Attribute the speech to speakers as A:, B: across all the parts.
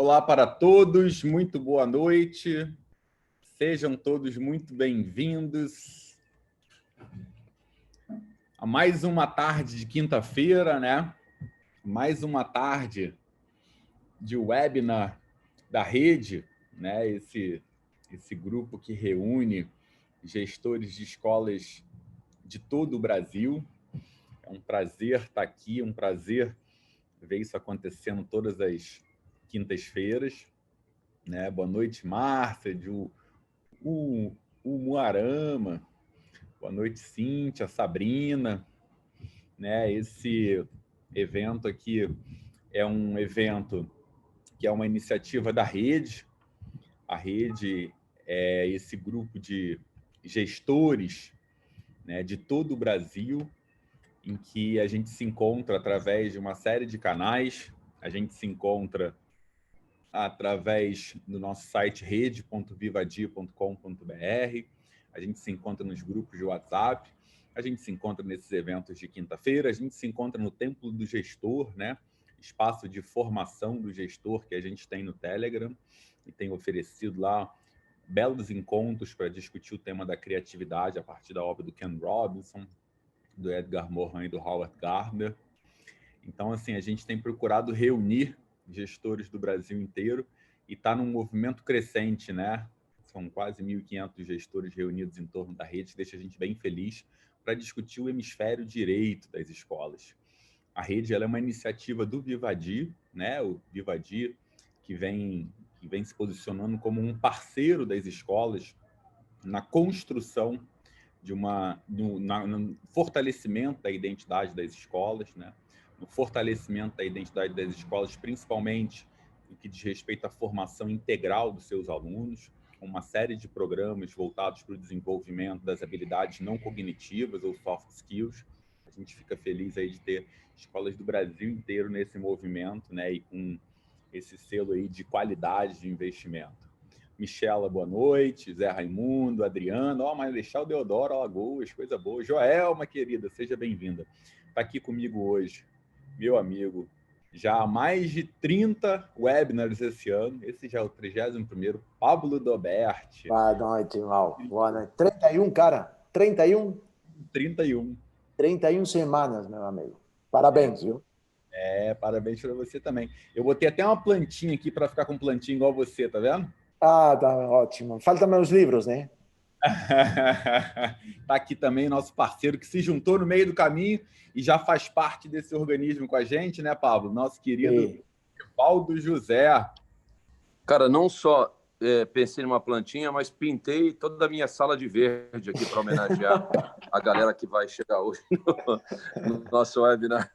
A: Olá para todos, muito boa noite. Sejam todos muito bem-vindos a mais uma tarde de quinta-feira, né? Mais uma tarde de webinar da rede, né? Esse grupo que reúne gestores de escolas de todo o Brasil. É um prazer estar aqui, um prazer ver isso acontecendo todas as quintas-feiras, né? Boa noite, Márcia, o Muarama, boa noite, Cíntia, Sabrina, né? Esse evento aqui é um evento que é uma iniciativa da rede. A rede é esse grupo de gestores, né, de todo o Brasil, em que a gente se encontra através de uma série de canais. A gente se encontra através do nosso site rede.vivadia.com.br, a gente se encontra nos grupos de WhatsApp, a gente se encontra nesses eventos de quinta-feira, a gente se encontra no Templo do Gestor, né? Espaço de formação do gestor que a gente tem no Telegram e tem oferecido lá belos encontros para discutir o tema da criatividade a partir da obra do Ken Robinson, do Edgar Morin e do Howard Gardner. Então, assim, a gente tem procurado reunir gestores do Brasil inteiro e está num movimento crescente, né? São quase 1.500 gestores reunidos em torno da rede, que deixa a gente bem feliz para discutir o hemisfério direito das escolas. A rede ela é uma iniciativa do Vivadi, né? O Vivadi que vem se posicionando como um parceiro das escolas na construção de no fortalecimento da identidade das escolas, né? No fortalecimento da identidade das escolas, principalmente no que diz respeito à formação integral dos seus alunos, com uma série de programas voltados para o desenvolvimento das habilidades não cognitivas ou soft skills. A gente fica feliz aí de ter escolas do Brasil inteiro nesse movimento, né? E com esse selo aí de qualidade de investimento. Michela, boa noite. Zé Raimundo, Adriano, Marechal Deodoro, Alagoas, coisa boa. Joelma, querida, seja bem-vinda. Está aqui comigo hoje, meu amigo, já há mais de 30 webinars esse ano. Esse já é o 31º, Pablo Doberti.
B: Boa noite, Mal. Boa noite. 31, cara? 31?
A: 31.
B: 31 semanas, meu amigo. Parabéns, viu?
A: Parabéns para você também. Eu botei até uma plantinha aqui para ficar com plantinha igual você, tá vendo?
B: Ah, tá ótimo. Faltam meus livros, né?
A: Está aqui também nosso parceiro que se juntou no meio do caminho e já faz parte desse organismo com a gente, né, Pablo? Nosso querido Evaldo José.
C: Cara, não só pensei numa plantinha, mas pintei toda a minha sala de verde aqui para homenagear a galera que vai chegar hoje no nosso webinar.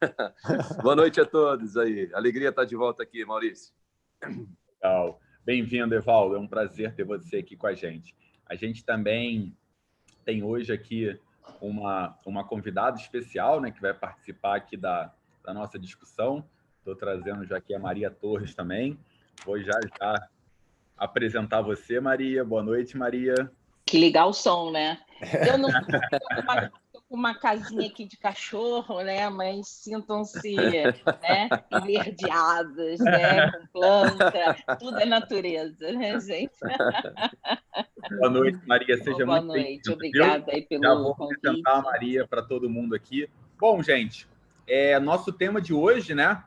C: Boa noite a todos aí. Alegria estar de volta aqui, Maurício.
A: Legal. Bem-vindo, Evaldo. É um prazer ter você aqui com a gente. A gente também tem hoje aqui uma convidada especial, né, que vai participar aqui da nossa discussão. Estou trazendo já aqui a Maria Torres também. Vou já apresentar você, Maria. Boa noite, Maria.
D: Que ligar o som, né? Eu não estou com uma casinha aqui de cachorro, né? Mas sintam-se, né, enverdeadas, né? Com planta, tudo é natureza, né, gente?
A: Boa noite, Maria. Seja
D: Boa
A: muito
D: noite,
A: bem-vinda.
D: obrigada aí pelo
A: Já vou
D: convite.
A: apresentar a Maria para todo mundo aqui. Bom, gente, nosso tema de hoje, né?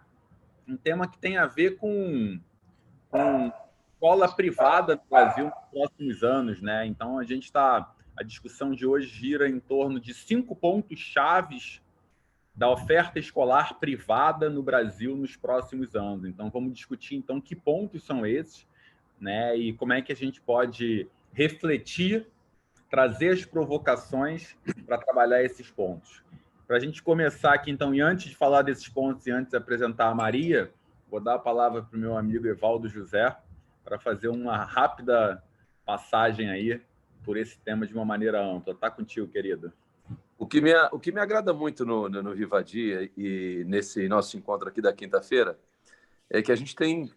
A: Um tema que tem a ver com escola privada no Brasil nos próximos anos, né? Então, a discussão de hoje gira em torno de 5 pontos chaves da oferta escolar privada no Brasil nos próximos anos. Então, vamos discutir, então, que pontos são esses, né? E como é que a gente pode refletir, trazer as provocações para trabalhar esses pontos. Para a gente começar aqui, então, e antes de falar desses pontos e antes de apresentar a Maria, vou dar a palavra para o meu amigo Evaldo José para fazer uma rápida passagem aí por esse tema de uma maneira ampla. Está contigo, querido.
C: O que me agrada muito no Vivadi e nesse nosso encontro aqui da quinta-feira é que a gente tem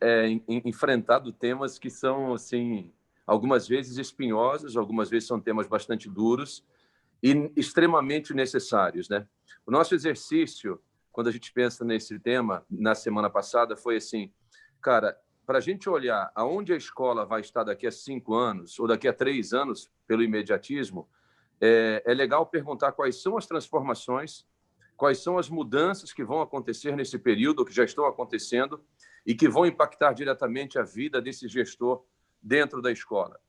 C: enfrentado temas que são, assim, algumas vezes espinhosos, algumas vezes são temas bastante duros e extremamente necessários, né? O nosso exercício, quando a gente pensa nesse tema, na semana passada, foi assim, cara, para a gente olhar aonde a escola vai estar daqui a 5 anos ou daqui a 3 anos, pelo imediatismo, é legal perguntar quais são as transformações, quais são as mudanças que vão acontecer nesse período, que já estão acontecendo, e que vão impactar diretamente a vida desse gestor dentro da escola.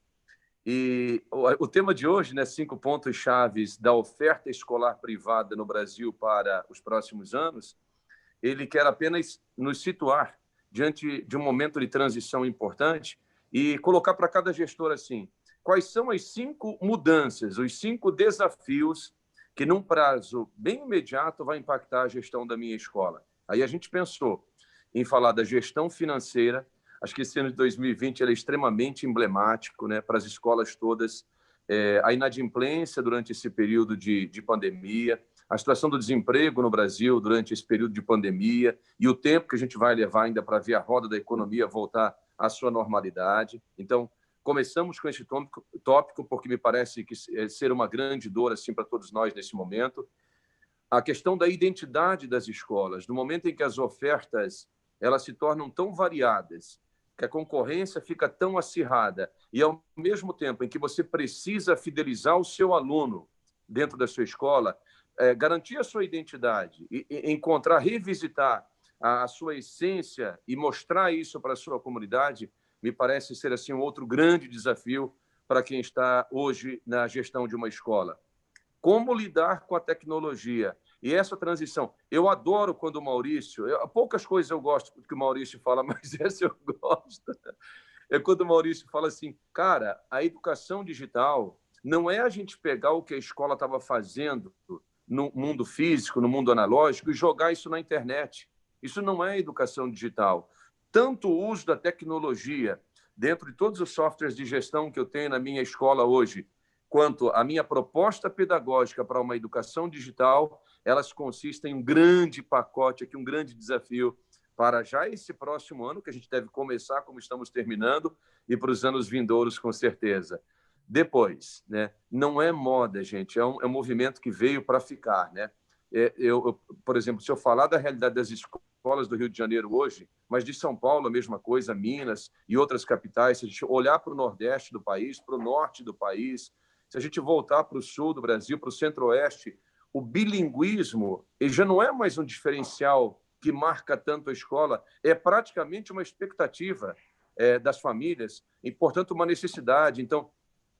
C: E o tema de hoje, né, 5 pontos chaves da oferta escolar privada no Brasil para os próximos anos, ele quer apenas nos situar diante de um momento de transição importante e colocar para cada gestor assim, quais são as 5 mudanças, os 5 desafios que, num prazo bem imediato, vai impactar a gestão da minha escola. Aí a gente pensou em falar da gestão financeira. Acho que esse ano de 2020 ele é extremamente emblemático, né, para as escolas todas. A inadimplência durante esse período de pandemia, a situação do desemprego no Brasil durante esse período de pandemia e o tempo que a gente vai levar ainda para ver a roda da economia voltar à sua normalidade. Então, começamos com esse tópico porque me parece que ser uma grande dor assim para todos nós nesse momento. A questão da identidade das escolas, no momento em que as ofertas elas se tornam tão variadas, que a concorrência fica tão acirrada e, ao mesmo tempo em que você precisa fidelizar o seu aluno dentro da sua escola, garantir a sua identidade e encontrar, revisitar a sua essência e mostrar isso para a sua comunidade, me parece ser assim um outro grande desafio para quem está hoje na gestão de uma escola. Como lidar com a tecnologia? E essa transição. Eu adoro quando o Maurício... poucas coisas eu gosto do que o Maurício fala, mas essa eu gosto. É quando o Maurício fala assim, cara, a educação digital não é a gente pegar o que a escola estava fazendo no mundo físico, no mundo analógico, e jogar isso na internet. Isso não é educação digital. Tanto o uso da tecnologia dentro de todos os softwares de gestão que eu tenho na minha escola hoje, quanto a minha proposta pedagógica para uma educação digital, elas consistem em um grande pacote, aqui, um grande desafio para já esse próximo ano, que a gente deve começar como estamos terminando, e para os anos vindouros, com certeza. Depois, né, não é moda, gente, é um movimento que veio para ficar. Né? Por exemplo, se eu falar da realidade das escolas do Rio de Janeiro hoje, mas de São Paulo a mesma coisa, Minas e outras capitais, se a gente olhar para o Nordeste do país, para o Norte do país, se a gente voltar para o Sul do Brasil, para o Centro-Oeste, o bilinguismo ele já não é mais um diferencial que marca tanto a escola, é praticamente uma expectativa das famílias e, portanto, uma necessidade. Então,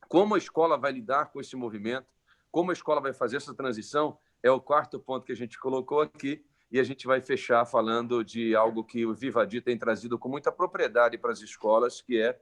C: como a escola vai lidar com esse movimento, como a escola vai fazer essa transição, é o 4º ponto que a gente colocou aqui, e a gente vai fechar falando de algo que o Vivadi tem trazido com muita propriedade para as escolas, que é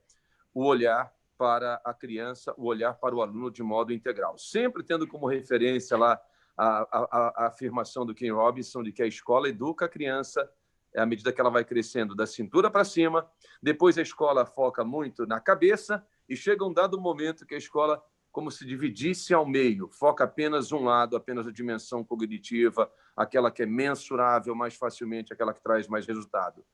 C: o olhar para a criança, o olhar para o aluno de modo integral. Sempre tendo como referência lá a afirmação do Ken Robinson de que a escola educa a criança à medida que ela vai crescendo da cintura para cima, depois a escola foca muito na cabeça e chega um dado momento que a escola como se dividisse ao meio, foca apenas um lado, apenas a dimensão cognitiva, aquela que é mensurável mais facilmente, aquela que traz mais resultado.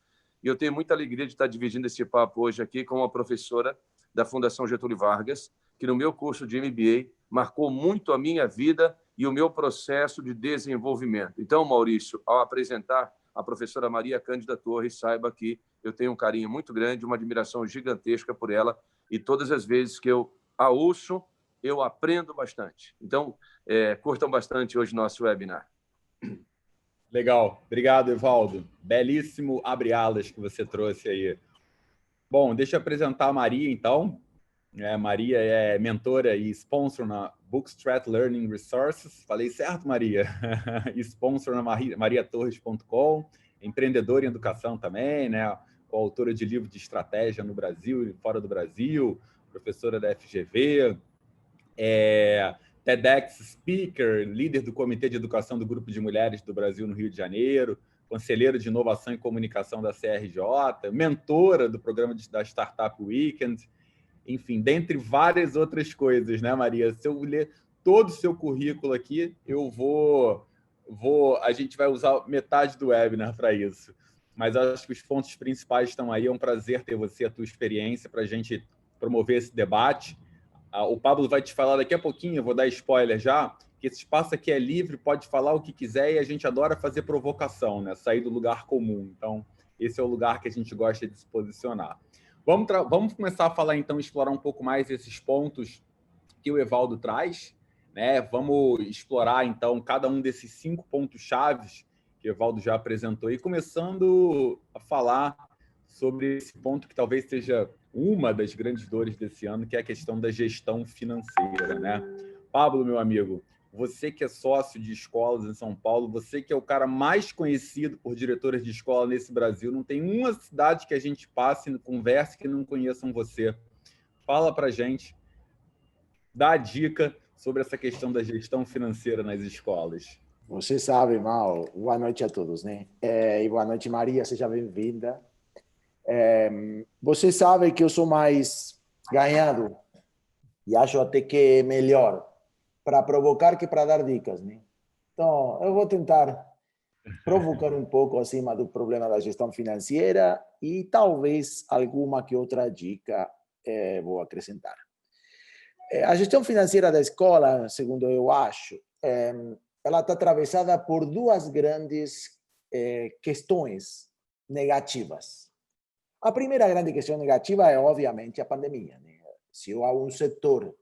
C: E eu tenho muita alegria de estar dividindo esse papo hoje aqui com uma professora da Fundação Getúlio Vargas, que no meu curso de MBA marcou muito a minha vida e o meu processo de desenvolvimento. Então, Maurício, ao apresentar a professora Maria Cândida Torres, saiba que eu tenho um carinho muito grande, uma admiração gigantesca por ela, e todas as vezes que eu a ouço, eu aprendo bastante. Então, curtam bastante hoje nosso webinar.
A: Legal. Obrigado, Evaldo. Belíssimo abre-alas que você trouxe aí. Bom, deixa eu apresentar a Maria, então. Maria é mentora e sponsor na Bookstrat Learning Resources. Falei certo, Maria? Sponsor na mariatorres.com. Empreendedora em educação também, né? Coautora de livro de estratégia no Brasil e fora do Brasil. Professora da FGV. TEDx Speaker, líder do Comitê de Educação do Grupo de Mulheres do Brasil no Rio de Janeiro, conselheira de Inovação e Comunicação da CRJ, mentora do programa da Startup Weekend, enfim, dentre várias outras coisas, né, Maria? Se eu ler todo o seu currículo aqui, a gente vai usar metade do webinar para isso. Mas acho que os pontos principais estão aí. É um prazer ter você, a tua experiência, para a gente promover esse debate. O Pablo vai te falar daqui a pouquinho, eu vou dar spoiler já, que esse espaço aqui é livre, pode falar o que quiser e a gente adora fazer provocação, né? Sair do lugar comum. Então, esse é o lugar que a gente gosta de se posicionar. Vamos começar a falar, então, explorar um pouco mais esses pontos que o Evaldo traz, né? Vamos explorar, então, cada um desses 5 pontos chaves que o Evaldo já apresentou e começando a falar sobre esse ponto que talvez seja uma das grandes dores desse ano, que é a questão da gestão financeira, né? Pablo, meu amigo, você que é sócio de escolas em São Paulo, você que é o cara mais conhecido por diretores de escola nesse Brasil, não tem uma cidade que a gente passe, converse, que não conheçam você. Fala para a gente, dá a dica sobre essa questão da gestão financeira nas escolas.
B: Você sabe, Mal, boa noite a todos, né? E boa noite, Maria, seja bem-vinda. Você sabe que eu sou mais ganhado e acho até que é melhor para provocar que para dar dicas, né? Então, eu vou tentar provocar um pouco acima do problema da gestão financeira e talvez alguma que outra dica vou acrescentar. A gestão financeira da escola, segundo eu acho, ela está atravessada por 2 grandes questões negativas. A primeira grande questão negativa é, obviamente, a pandemia, né? Se há um setor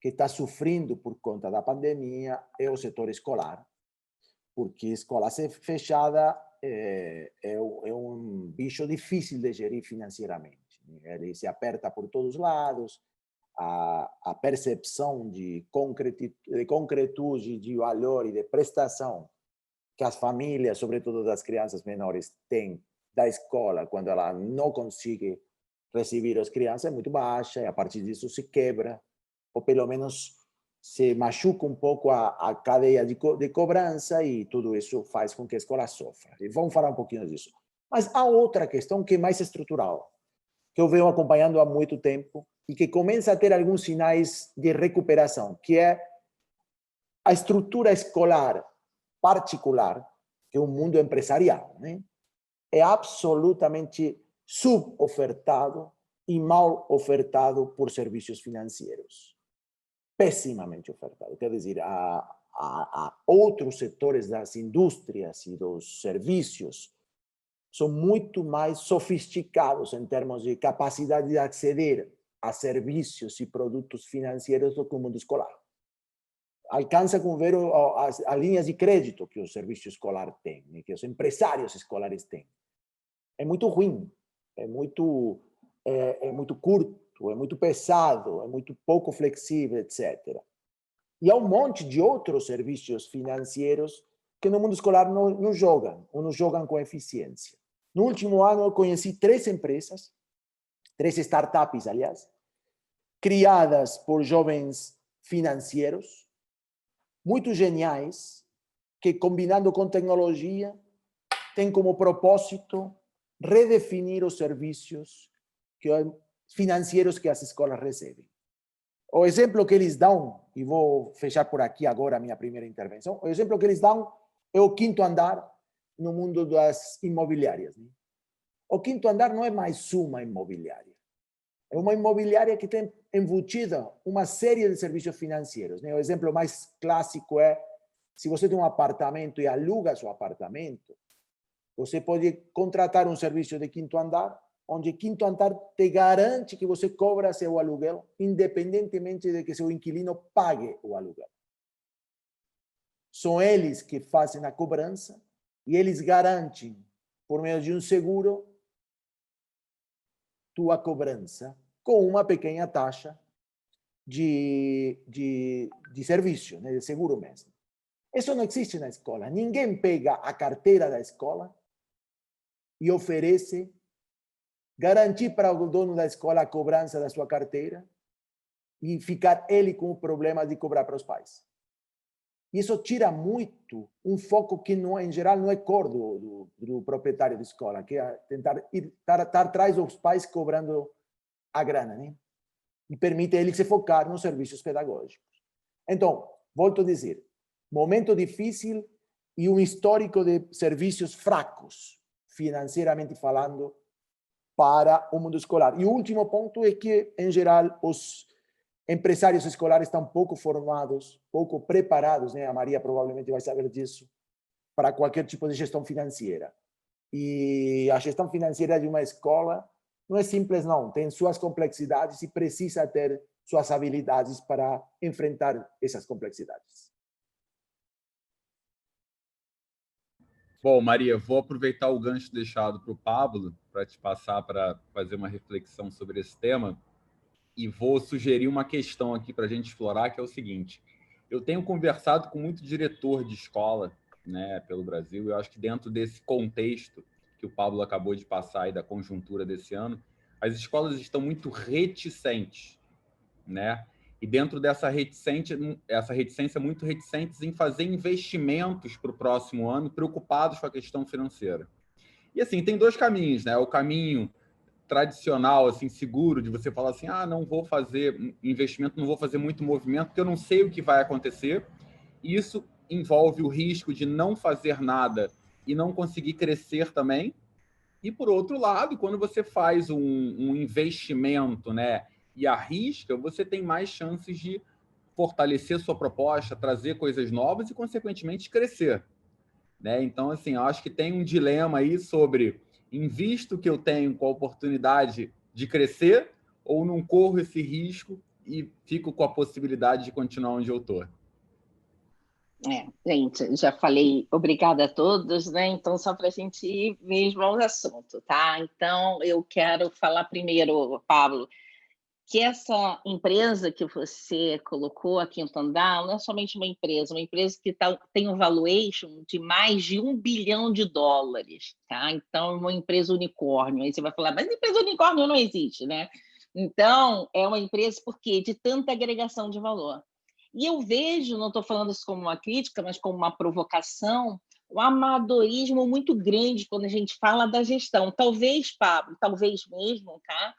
B: que está sofrendo por conta da pandemia, é o setor escolar, porque escola fechada é um bicho difícil de gerir financeiramente, né? Ele se aperta por todos os lados, a percepção de concretude, de valor e de prestação que as famílias, sobretudo das crianças menores, têm da escola quando ela não consegue receber as crianças é muito baixa, e a partir disso se quebra, ou pelo menos se machuca um pouco a cadeia de cobrança, e tudo isso faz com que a escola sofra. E vamos falar um pouquinho disso. Mas há outra questão que é mais estrutural, que eu venho acompanhando há muito tempo e que começa a ter alguns sinais de recuperação, que é a estrutura escolar particular, que é um mundo empresarial, né? É absolutamente subofertado e mal ofertado por serviços financeiros. Pessimamente ofertado. Quer dizer, a outros setores das indústrias e dos serviços são muito mais sofisticados em termos de capacidade de acceder a serviços e produtos financeiros do que o mundo escolar. Alcança com ver as linhas de crédito que o serviço escolar tem, que os empresários escolares têm. É muito ruim, é muito curto, é muito pesado, é muito pouco flexível, etc. E há um monte de outros serviços financeiros que no mundo escolar não jogam, ou não jogam com eficiência. No último ano, eu conheci 3 empresas, 3 startups, aliás, criadas por jovens financeiros, muito geniais, que combinando com tecnologia, têm como propósito redefinir os serviços financeiros que as escolas recebem. O exemplo que eles dão, e vou fechar por aqui agora a minha primeira intervenção, o exemplo que eles dão é o 5º andar no mundo das imobiliárias, né? O 5º andar não é mais uma imobiliária. É uma imobiliária que tem embutida uma série de serviços financeiros, né? O exemplo mais clássico é, se você tem um apartamento e aluga seu apartamento, você pode contratar um serviço de 5º andar, onde 5º andar te garante que você cobra seu aluguel, independentemente de que seu inquilino pague o aluguel. São eles que fazem a cobrança e eles garantem, por meio de um seguro, tua cobrança com uma pequena taxa de serviço, né, de seguro mesmo. Isso não existe na escola. Ninguém pega a carteira da escola e oferece garantir para o dono da escola a cobrança da sua carteira e ficar ele com o problema de cobrar para os pais. Isso tira muito um foco que, não, em geral, não é core do proprietário da escola, que é tentar estar atrás dos pais cobrando a grana, né? E permite ele se focar nos serviços pedagógicos. Então, volto a dizer, momento difícil e um histórico de serviços fracos, financeiramente falando, para o mundo escolar. E o último ponto é que, em geral, os empresários escolares estão pouco formados, pouco preparados, né? A Maria provavelmente vai saber disso, para qualquer tipo de gestão financeira. E a gestão financeira de uma escola não é simples, não. Tem suas complexidades e precisa ter suas habilidades para enfrentar essas complexidades.
A: Bom, Maria, vou aproveitar o gancho deixado para o Pablo para te passar para fazer uma reflexão sobre esse tema e vou sugerir uma questão aqui para a gente explorar, que é o seguinte. Eu tenho conversado com muito diretor de escola, né, pelo Brasil, e eu acho que dentro desse contexto que o Pablo acabou de passar aí da conjuntura desse ano, as escolas estão muito reticentes, né? E dentro dessa reticência muito reticentes em fazer investimentos para o próximo ano, preocupados com a questão financeira. E assim, tem dois caminhos, né? O caminho tradicional, assim, seguro, de você falar assim, não vou fazer investimento, não vou fazer muito movimento, porque eu não sei o que vai acontecer. Isso envolve o risco de não fazer nada e não conseguir crescer também. E, por outro lado, quando você faz um investimento, né, e arrisca, você tem mais chances de fortalecer sua proposta, trazer coisas novas e, consequentemente, crescer. Né? Então, assim, eu acho que tem um dilema aí sobre invisto o que eu tenho com a oportunidade de crescer ou não corro esse risco e fico com a possibilidade de continuar onde eu estou.
D: Gente, já falei obrigada a todos, né? Então, só para a gente ir mesmo ao assunto, tá? Então, eu quero falar primeiro, Pablo, que essa empresa que você colocou aqui em Tandal não é somente uma empresa que tem um valuation de mais de $1 bilhão, tá? Então, uma empresa unicórnio. Aí você vai falar, mas empresa unicórnio não existe, né? Então, é uma empresa porque de tanta agregação de valor. E eu vejo, não estou falando isso como uma crítica, mas como uma provocação, um amadorismo muito grande quando a gente fala da gestão. Talvez, Pablo, talvez mesmo, tá?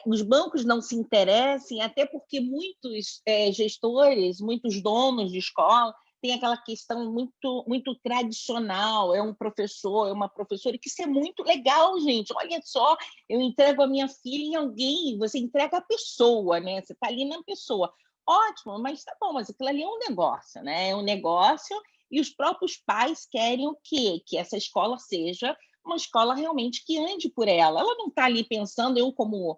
D: Os bancos não se interessem, até porque muitos gestores, muitos donos de escola, têm aquela questão muito, muito tradicional, é um professor, é uma professora, que isso é muito legal, gente. Olha só, eu entrego a minha filha em alguém, você entrega a pessoa, né? Você está ali na pessoa. Ótimo, mas tá bom, mas aquilo ali é um negócio, né? É um negócio e os próprios pais querem o quê? Que essa escola seja uma escola realmente que ande por ela. Ela não está ali pensando, eu como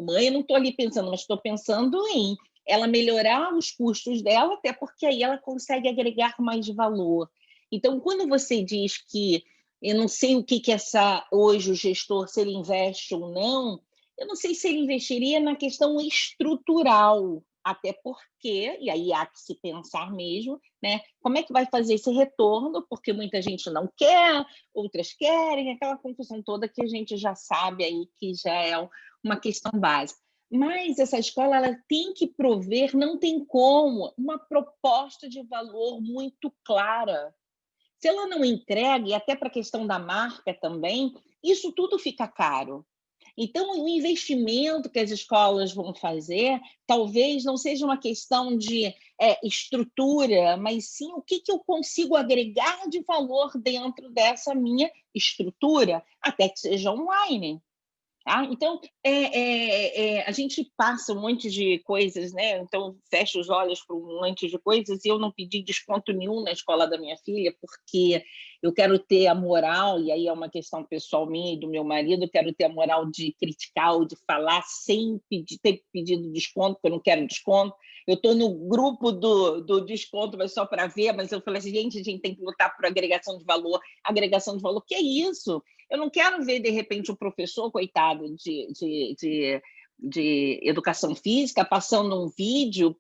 D: mãe, eu não estou ali pensando, mas estou pensando em ela melhorar os custos dela, até porque aí ela consegue agregar mais valor. Então, quando você diz que eu não sei o que hoje o gestor, se ele investe ou não, eu não sei se ele investiria na questão estrutural, até porque, e aí há que se pensar mesmo, né? Como é que vai fazer esse retorno? Porque muita gente não quer, outras querem, aquela confusão toda que a gente já sabe aí, que já é uma questão básica. Mas essa escola ela tem que prover, não tem como, uma proposta de valor muito clara. Se ela não entrega, e até para a questão da marca também, isso tudo fica caro. Então, o investimento que as escolas vão fazer talvez não seja uma questão de estrutura, mas sim o que eu consigo agregar de valor dentro dessa minha estrutura, até que seja online. Tá? Então, a gente passa um monte de coisas, né? Então, fecha os olhos para um monte de coisas, e eu não pedi desconto nenhum na escola da minha filha, porque eu quero ter a moral, e aí é uma questão pessoal minha e do meu marido, eu quero ter a moral de criticar ou de falar sem ter pedido desconto, porque eu não quero desconto. Eu estou no grupo do desconto, mas só para ver, mas eu falei assim, gente, a gente tem que lutar por agregação de valor. Agregação de valor, que é isso? Eu não quero ver, de repente, o professor, coitado, de educação física, passando um vídeo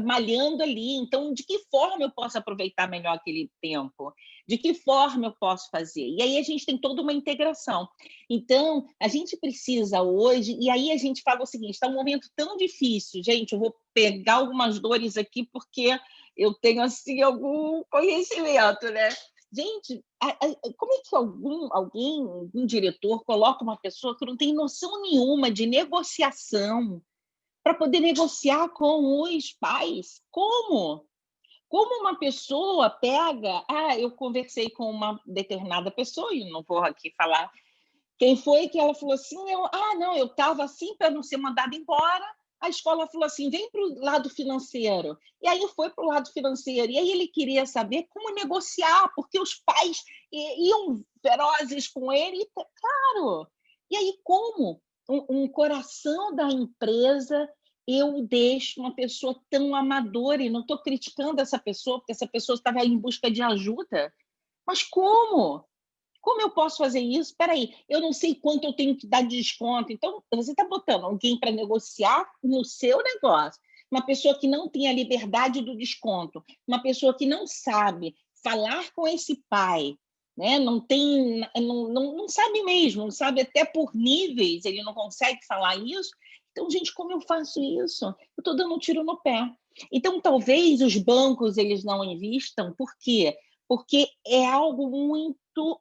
D: malhando ali. Então, de que forma eu posso aproveitar melhor aquele tempo? De que forma eu posso fazer? E aí a gente tem toda uma integração. Então, a gente precisa hoje, e aí a gente fala o seguinte, está um momento tão difícil, gente, eu vou pegar algumas dores aqui, porque eu tenho, assim, algum conhecimento, né? Gente, como é que algum diretor coloca uma pessoa que não tem noção nenhuma de negociação para poder negociar com os pais? Como? Como uma pessoa pega... eu conversei com uma determinada pessoa, e não vou aqui falar quem foi, que ela falou assim, não, eu estava assim para não ser mandada embora, a escola falou assim, vem para o lado financeiro. E aí foi para o lado financeiro. E aí ele queria saber como negociar, porque os pais iam ferozes com ele. E, claro! E aí como um coração da empresa eu deixo uma pessoa tão amadora, e não estou criticando essa pessoa, porque essa pessoa estava em busca de ajuda. Mas como? Como eu posso fazer isso? Espera aí, eu não sei quanto eu tenho que dar de desconto. Então, você está botando alguém para negociar no seu negócio. Uma pessoa que não tem a liberdade do desconto, uma pessoa que não sabe falar com esse pai, né? Não sabe mesmo, não sabe até por níveis, ele não consegue falar isso. Então, gente, como eu faço isso? Eu estou dando um tiro no pé. Então, talvez os bancos eles não invistam, por quê? Porque é algo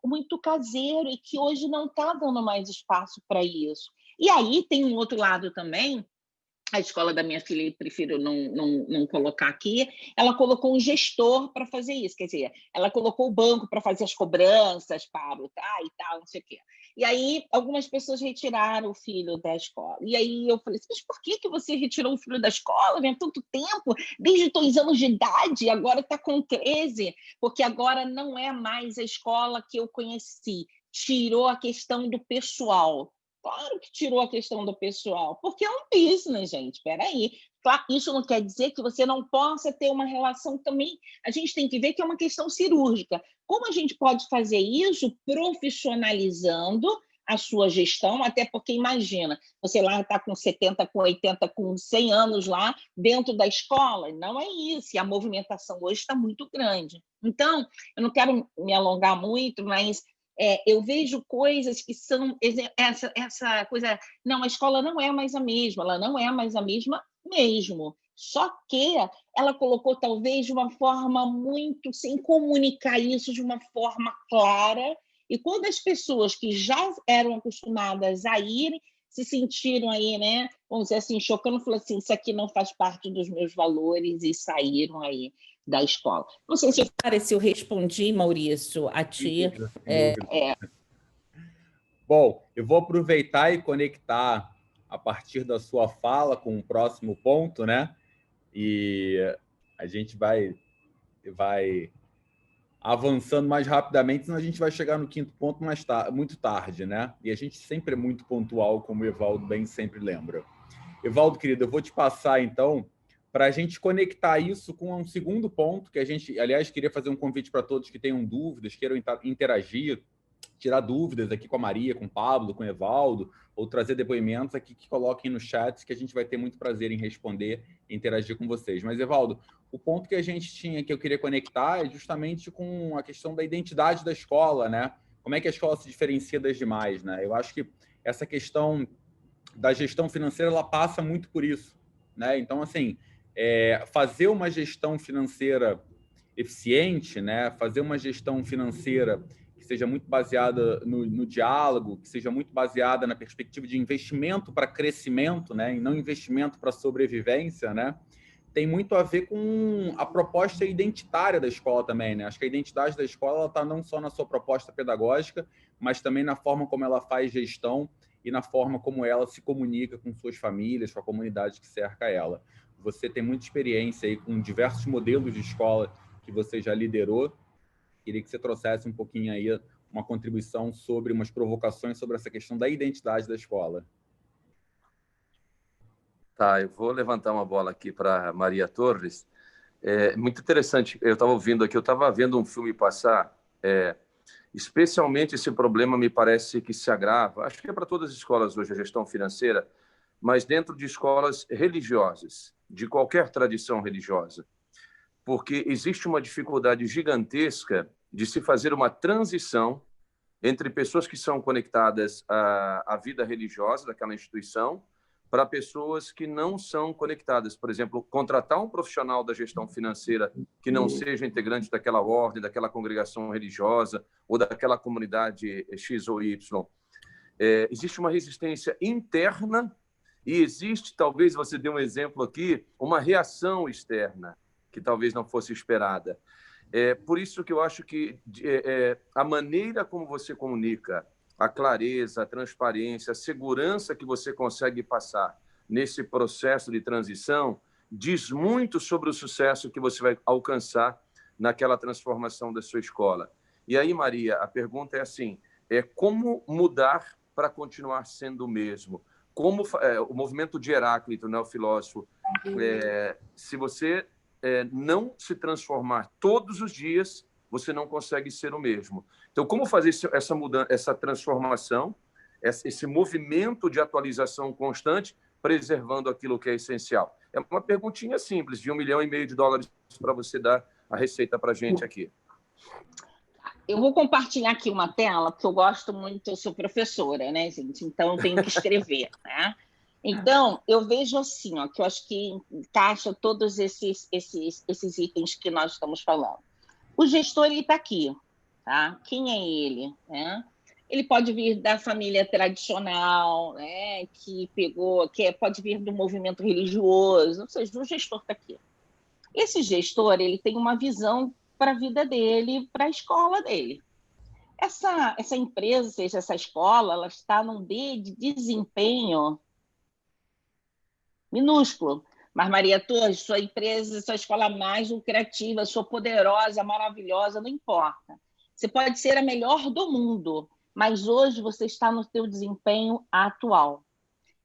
D: muito caseiro e que hoje não está dando mais espaço para isso. E aí tem um outro lado também, a escola da minha filha, prefiro não colocar aqui, ela colocou um gestor para fazer isso, quer dizer, ela colocou o banco para fazer as cobranças, Pablo, tá, e tal, não sei o quê. E aí, algumas pessoas retiraram o filho da escola. E aí eu falei, mas por que você retirou o filho da escola? Né? Tanto tempo, desde 2 anos de idade, agora está com 13, porque agora não é mais a escola que eu conheci, tirou a questão do pessoal. Claro que tirou a questão do pessoal, porque é um business, gente. Espera aí. Claro, isso não quer dizer que você não possa ter uma relação também. A gente tem que ver que é uma questão cirúrgica. Como a gente pode fazer isso profissionalizando a sua gestão, até porque, imagina, você lá está com 70, com 80, com 100 anos lá dentro da escola. Não é isso. E a movimentação hoje está muito grande. Então, eu não quero me alongar muito, mas eu vejo coisas que são essa coisa, não, a escola não é mais a mesma, ela não é mais a mesma mesmo. Só que ela colocou talvez de uma forma muito sem comunicar isso de uma forma clara, e quando as pessoas que já eram acostumadas a irem se sentiram aí, né, vamos dizer assim, chocando, falou assim, isso aqui não faz parte dos meus valores, e saíram aí da escola. Não sei se eu respondi, Maurício, a ti.
A: Bom, eu vou aproveitar e conectar a partir da sua fala com o próximo ponto, né? E a gente vai avançando mais rapidamente, senão a gente vai chegar no quinto ponto muito tarde, né? E a gente sempre é muito pontual, como o Evaldo bem sempre lembra. Evaldo, querido, eu vou te passar, então, para a gente conectar isso com um segundo ponto, que a gente, aliás, queria fazer um convite para todos que tenham dúvidas, queiram interagir, tirar dúvidas aqui com a Maria, com o Pablo, com o Evaldo, ou trazer depoimentos aqui que coloquem no chat, que a gente vai ter muito prazer em responder e interagir com vocês. Mas, Evaldo, o ponto que a gente tinha, que eu queria conectar, é justamente com a questão da identidade da escola, né? Como é que a escola se diferencia das demais, né? Eu acho que essa questão da gestão financeira, ela passa muito por isso, né? Então, assim, fazer uma gestão financeira eficiente, né? Fazer uma gestão financeira que seja muito baseada no diálogo, que seja muito baseada na perspectiva de investimento para crescimento, né? E não investimento para sobrevivência, né? Tem muito a ver com a proposta identitária da escola também, né? Acho que a identidade da escola está não só na sua proposta pedagógica, mas também na forma como ela faz gestão e na forma como ela se comunica com suas famílias, com a comunidade que cerca ela. Você tem muita experiência aí com diversos modelos de escola que você já liderou. Queria que você trouxesse um pouquinho aí uma contribuição sobre umas provocações sobre essa questão da identidade da escola.
C: Tá, eu vou levantar uma bola aqui para Maria Torres. Muito interessante. Eu estava ouvindo aqui, eu estava vendo um filme passar. Especialmente esse problema me parece que se agrava. Acho que é para todas as escolas hoje a gestão financeira, mas dentro de escolas religiosas, de qualquer tradição religiosa, porque existe uma dificuldade gigantesca de se fazer uma transição entre pessoas que são conectadas à vida religiosa daquela instituição para pessoas que não são conectadas. Por exemplo, contratar um profissional da gestão financeira que não seja integrante daquela ordem, daquela congregação religiosa ou daquela comunidade X ou Y. Existe uma resistência interna e existe, talvez você dê um exemplo aqui, uma reação externa que talvez não fosse esperada. Por isso que eu acho que a maneira como você comunica, a clareza, a transparência, a segurança que você consegue passar nesse processo de transição, diz muito sobre o sucesso que você vai alcançar naquela transformação da sua escola. E aí, Maria, a pergunta é assim, como mudar para continuar sendo o mesmo? Como o movimento de Heráclito, né, o filósofo, se você não se transformar todos os dias, você não consegue ser o mesmo. Então, como fazer essa mudança, essa transformação, esse movimento de atualização constante, preservando aquilo que é essencial? É uma perguntinha simples, de $1,5 milhão para você dar a receita para a gente aqui.
D: Eu vou compartilhar aqui uma tela, porque eu gosto muito, eu sou professora, né, gente? Então, eu tenho que escrever, né? Então, eu vejo assim, ó, que eu acho que encaixa todos esses itens que nós estamos falando. O gestor, ele está aqui, tá? Quem é ele, né? Ele pode vir da família tradicional, né? Pode vir do movimento religioso, ou seja, o gestor está aqui. Esse gestor, ele tem uma visão para a vida dele, para a escola dele. Essa empresa, seja essa escola, ela está num D de desempenho minúsculo. Mas, Maria Torres, sua empresa, sua escola mais lucrativa, sua poderosa, maravilhosa, não importa. Você pode ser a melhor do mundo, mas hoje você está no seu desempenho atual.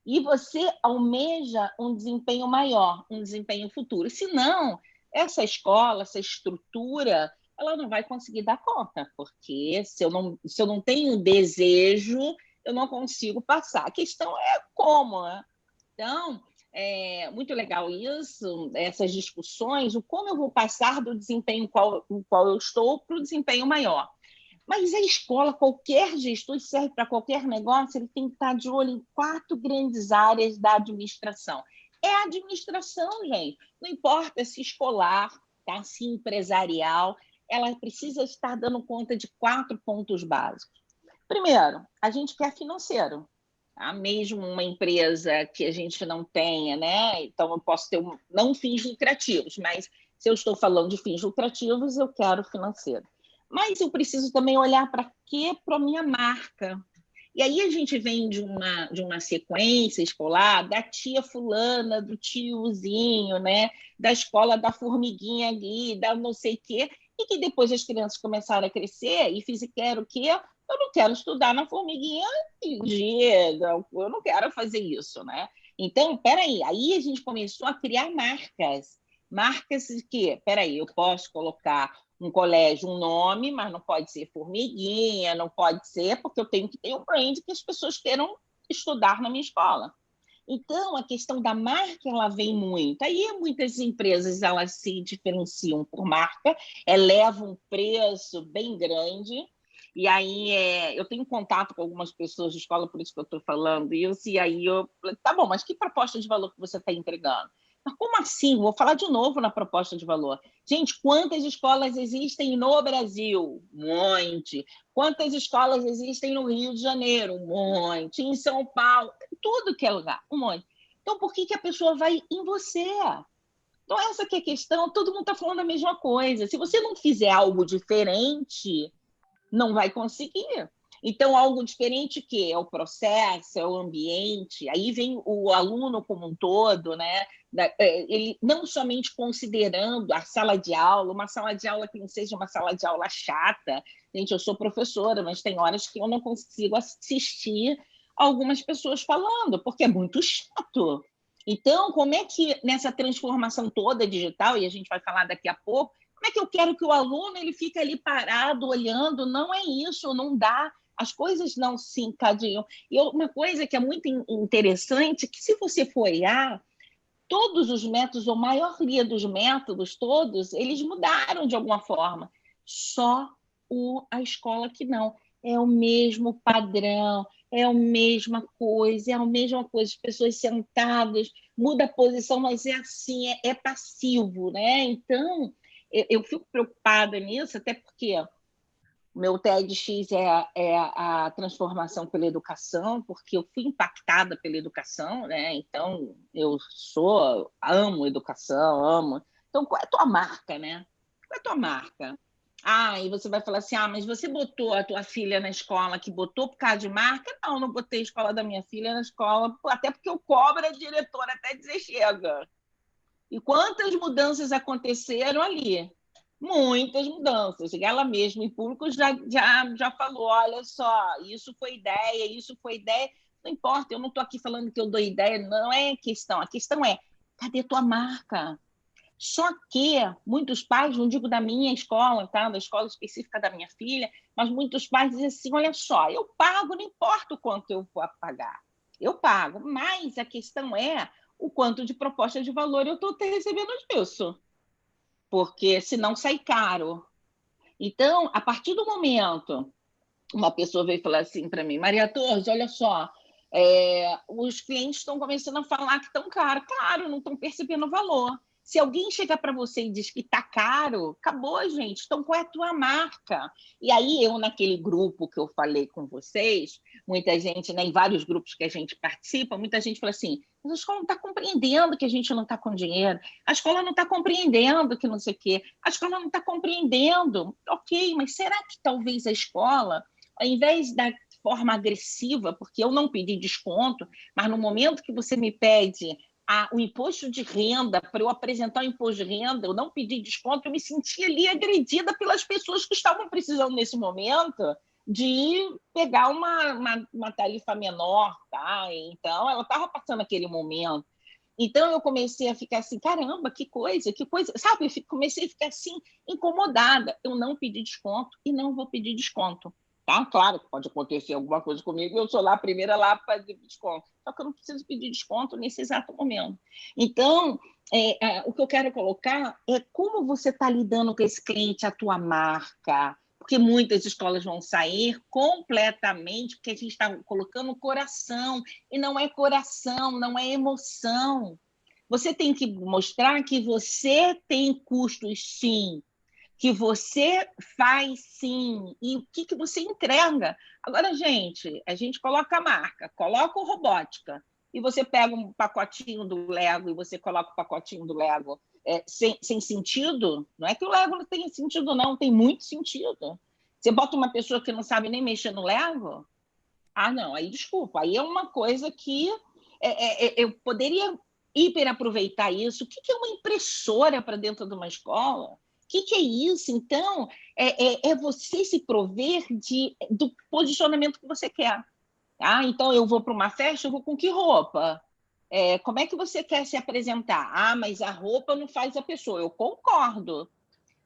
D: E você almeja um desempenho maior, um desempenho futuro. Senão, essa escola, essa estrutura, ela não vai conseguir dar conta, porque se eu não tenho desejo, eu não consigo passar. A questão é como, né? Então, é muito legal isso, essas discussões, o como eu vou passar do desempenho no qual eu estou para o desempenho maior. Mas a escola, qualquer gestor, serve para qualquer negócio, ele tem que estar de olho em 4 grandes áreas da administração. É a administração, gente. Não importa se escolar, tá? Se empresarial, ela precisa estar dando conta de 4 pontos básicos. Primeiro, a gente quer financeiro. Tá? Mesmo uma empresa que a gente não tenha, né? Então, eu posso ter não fins lucrativos, mas se eu estou falando de fins lucrativos, eu quero financeiro. Mas eu preciso também olhar para quê? Para a minha marca. E aí a gente vem de uma sequência escolar da tia fulana, do tiozinho, né? Da escola da formiguinha ali, da não sei o quê, e que depois as crianças começaram a crescer e fizeram o quê? Eu não quero estudar na formiguinha, eu não quero fazer isso, né? Então, peraí, aí a gente começou a criar marcas. Marcas de quê? Peraí, eu posso colocar um colégio, um nome, mas não pode ser formiguinha, não pode ser, porque eu tenho que ter um brand que as pessoas queiram estudar na minha escola. Então, a questão da marca, ela vem muito. Aí, muitas empresas, elas se diferenciam por marca, elevam um preço bem grande, e aí eu tenho contato com algumas pessoas de escola, por isso que eu estou falando isso, e aí eu falei, tá bom, mas que proposta de valor que você está entregando? Mas como assim? Vou falar de novo na proposta de valor. Gente, quantas escolas existem no Brasil? Um monte. Quantas escolas existem no Rio de Janeiro? Um monte. Em São Paulo? Tudo que é lugar. Um monte. Então, por que a pessoa vai em você? Então, essa que é a questão. Todo mundo está falando a mesma coisa. Se você não fizer algo diferente, não vai conseguir. Então, algo diferente que é o processo, é o ambiente, aí vem o aluno como um todo, né? Ele não somente considerando a sala de aula, uma sala de aula que não seja uma sala de aula chata. Gente, eu sou professora, mas tem horas que eu não consigo assistir algumas pessoas falando, porque é muito chato. Então, como é que nessa transformação toda digital, e a gente vai falar daqui a pouco, como é que eu quero que o aluno ele fique ali parado, olhando? Não é isso, não dá. As coisas não se encadeiam. E uma coisa que é muito interessante é que, se você for olhar, todos os métodos, ou a maioria dos métodos todos, eles mudaram de alguma forma. Só a escola que não. É o mesmo padrão, é a mesma coisa, as pessoas sentadas, muda a posição, mas é assim, é passivo, né? Então, eu fico preocupada nisso, até porque o meu TEDx é a transformação pela educação, porque eu fui impactada pela educação, né? Então, amo educação, amo. Então, qual é a tua marca, né? Qual é a tua marca? Ah, e você vai falar assim, mas você botou a tua filha na escola que botou por causa de marca? Não, não botei a escola da minha filha na escola, até porque eu cobro a diretora até dizer chega. E quantas mudanças aconteceram ali? Muitas mudanças. Ela mesma, em público, já falou, olha só, isso foi ideia. Não importa, eu não estou aqui falando que eu dou ideia, não é questão. A questão é, cadê tua marca? Só que muitos pais, não digo da minha escola, tá? Da escola específica da minha filha, mas muitos pais dizem assim, olha só, eu pago, não importa o quanto eu vou pagar. Eu pago, mas a questão é o quanto de proposta de valor eu estou recebendo disso. Porque senão sai caro. Então, a partir do momento, uma pessoa veio falar assim para mim, Maria Torres, olha só, os clientes estão começando a falar que estão caro. Claro, não estão percebendo o valor. Se alguém chegar para você e diz que está caro, acabou, gente. Então, qual é a tua marca? E aí, eu, naquele grupo que eu falei com vocês, muita gente, né, em vários grupos que a gente participa, muita gente fala assim, mas a escola não está compreendendo que a gente não está com dinheiro, a escola não está compreendendo que não sei o quê, a escola não está compreendendo. Ok, mas será que talvez a escola, ao invés da forma agressiva, porque eu não pedi desconto, mas no momento que você me pede o imposto de renda, para eu apresentar o imposto de renda, eu não pedi desconto, eu me senti ali agredida pelas pessoas que estavam precisando, nesse momento, de pegar uma tarifa menor, tá? Então, ela estava passando aquele momento. Então, eu comecei a ficar assim, caramba, que coisa, sabe? Eu comecei a ficar assim, incomodada. Eu não pedi desconto e não vou pedir desconto. Tá? Claro que pode acontecer alguma coisa comigo, eu sou lá a primeira lá para pedir desconto. Só que eu não preciso pedir desconto nesse exato momento. Então, o que eu quero colocar é como você está lidando com esse cliente, a tua marca, porque muitas escolas vão sair completamente, porque a gente está colocando coração, e não é coração, não é emoção. Você tem que mostrar que você tem custos, sim, que você faz, sim, e o que você entrega. Agora, gente, a gente coloca a marca, coloca o robótica, e você pega um pacotinho do Lego e você coloca o pacotinho do Lego sem sentido. Não é que o Lego não tenha sentido, não, tem muito sentido. Você bota uma pessoa que não sabe nem mexer no Lego? Ah, não, aí desculpa, aí é uma coisa que eu poderia hiperaproveitar isso. O que é uma impressora para dentro de uma escola? O que é isso? Então, é você se prover do posicionamento que você quer. Tá? Então, eu vou para uma festa, eu vou com que roupa? Como é que você quer se apresentar? Ah, mas a roupa não faz a pessoa. Eu concordo.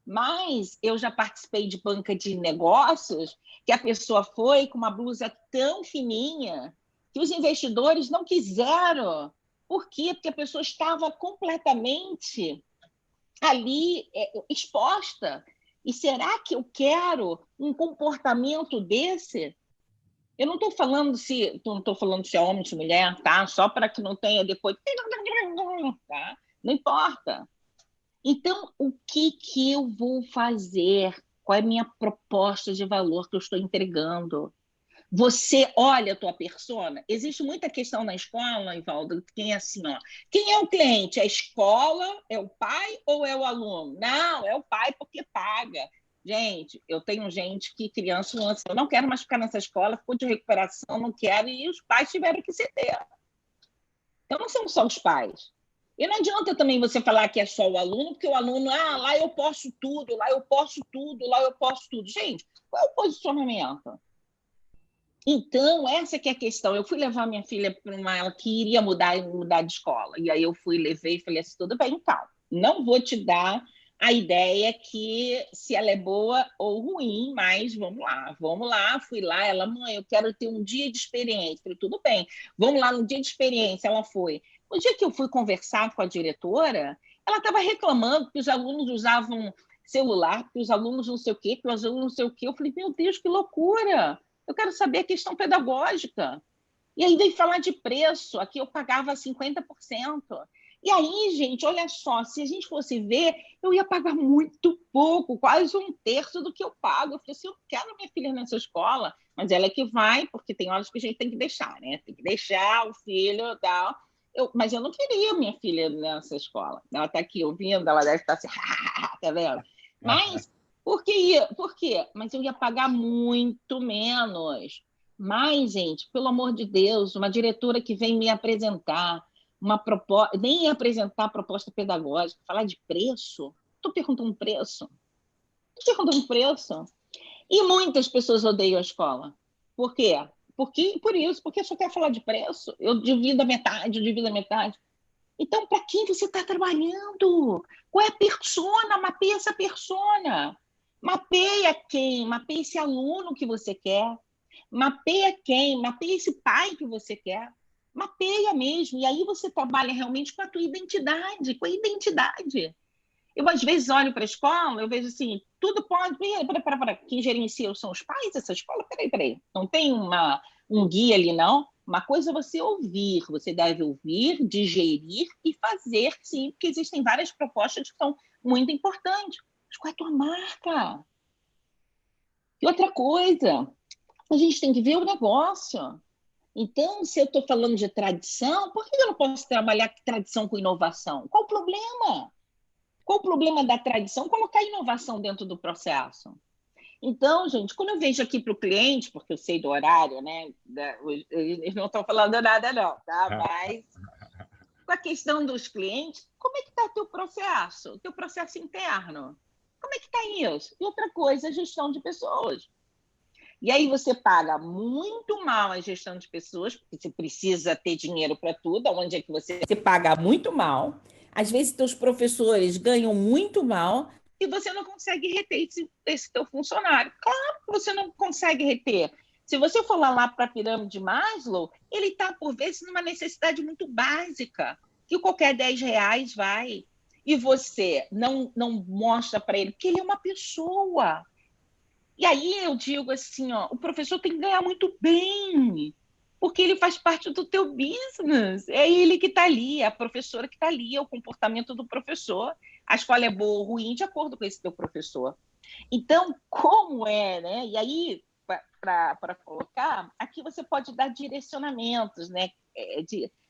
D: Mas eu já participei de banca de negócios que a pessoa foi com uma blusa tão fininha que os investidores não quiseram. Por quê? Porque a pessoa estava completamente ali exposta. E será que eu quero um comportamento desse? Eu não estou falando se é homem ou se é mulher, tá? Só para que não tenha depois. Tá? Não importa. Então, o que eu vou fazer? Qual é a minha proposta de valor que eu estou entregando? Você olha a tua persona? Existe muita questão na escola, Ivaldo, quem é assim, ó. Quem é o cliente? É a escola? É o pai ou é o aluno? Não, é o pai porque paga. Gente, eu tenho gente que criança, eu não quero mais ficar nessa escola, ficou de recuperação, não quero, e os pais tiveram que ceder. Então, não são só os pais. E não adianta também você falar que é só o aluno, porque o aluno, lá eu posso tudo, lá eu posso tudo, lá eu posso tudo. Gente, qual é o posicionamento? Então, essa que é a questão. Eu fui levar minha filha para ela que iria mudar de escola. E aí eu levei e falei assim, tudo bem, então, não vou te dar a ideia que se ela é boa ou ruim, mas vamos lá. Fui lá, ela, mãe, eu quero ter um dia de experiência. Falei, tudo bem, vamos lá no dia de experiência. Ela foi. No dia que eu fui conversar com a diretora, ela estava reclamando que os alunos usavam celular, que os alunos não sei o quê, que os alunos não sei o quê. Eu falei, meu Deus, que loucura! Eu quero saber a questão pedagógica. E aí veio falar de preço, aqui eu pagava 50%. E aí, gente, olha só, se a gente fosse ver, eu ia pagar muito pouco, quase um terço do que eu pago. Eu falei assim, eu quero minha filha nessa escola, mas ela é que vai, porque tem horas que a gente tem que deixar, né? Tem que deixar o filho e tal. Mas eu não queria minha filha nessa escola. Ela está aqui ouvindo, ela deve estar assim, tá vendo? Mas Por quê? Por quê? Mas eu ia pagar muito menos. Mas, gente, pelo amor de Deus, uma diretora que vem me apresentar uma proposta, nem apresentar a proposta pedagógica, falar de preço. Estou perguntando preço. Estou perguntando preço. E muitas pessoas odeiam a escola. Por quê? Por isso, porque só quer falar de preço. Eu divido a metade, eu divido a metade. Então, para quem você está trabalhando? Qual é a persona? Mapeia essa persona. Mapeia quem? Mapeia esse aluno que você quer. Mapeia quem? Mapeia esse pai que você quer. Mapeia mesmo. E aí você trabalha realmente com a tua identidade, com a identidade. Eu, às vezes, olho para a escola, eu vejo assim, tudo pode... Para quem gerencia são os pais dessa escola? Peraí. Não tem um guia ali, não? Uma coisa é você ouvir. Você deve ouvir, digerir e fazer, sim, porque existem várias propostas que são muito importantes. Mas qual é a tua marca? E outra coisa, a gente tem que ver o negócio. Então, se eu estou falando de tradição, por que eu não posso trabalhar tradição com inovação? Qual o problema? Qual o problema da tradição? Colocar inovação dentro do processo. Então, gente, quando eu vejo aqui para o cliente, porque eu sei do horário, né? Eles não estão falando nada, não, tá? Mas com a questão dos clientes, como é que está o teu processo interno? Como é que está isso? E outra coisa, a gestão de pessoas. E aí você paga muito mal a gestão de pessoas, porque você precisa ter dinheiro para tudo, onde é que você paga muito mal. Às vezes, teus professores ganham muito mal e você não consegue reter esse teu funcionário. Claro que você não consegue reter. Se você for lá para a pirâmide de Maslow, ele está, por vezes, numa necessidade muito básica, que qualquer R$10 vai. E você não mostra para ele, porque ele é uma pessoa. E aí eu digo assim, ó, o professor tem que ganhar muito bem, porque ele faz parte do teu business. É ele que está ali, é a professora que está ali, é o comportamento do professor. A escola é boa ou ruim de acordo com esse teu professor. Então, como é, né? E aí, para colocar, aqui você pode dar direcionamentos, né?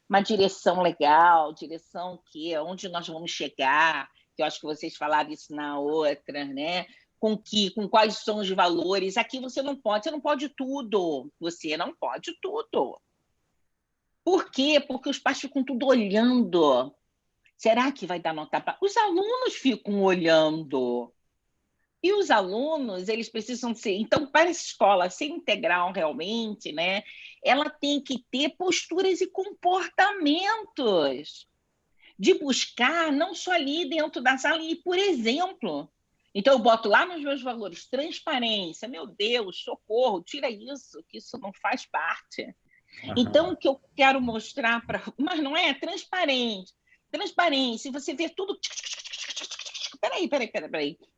D: Uma direção legal, direção onde nós vamos chegar, que eu acho que vocês falaram isso na outra, né? Com quais são os valores. Aqui você não pode tudo. Você não pode tudo. Por quê? Porque os pais ficam tudo olhando. Será que vai dar nota para... Os alunos ficam olhando. E os alunos, eles precisam ser... Então, para essa escola ser integral realmente, né, ela tem que ter posturas e comportamentos de buscar não só ali dentro da sala, e por exemplo... Então, eu boto lá nos meus valores transparência. Meu Deus, socorro, tira isso, que isso não faz parte. Então, o que eu quero mostrar para... Mas não é transparente. Transparência, você vê tudo... Peraí.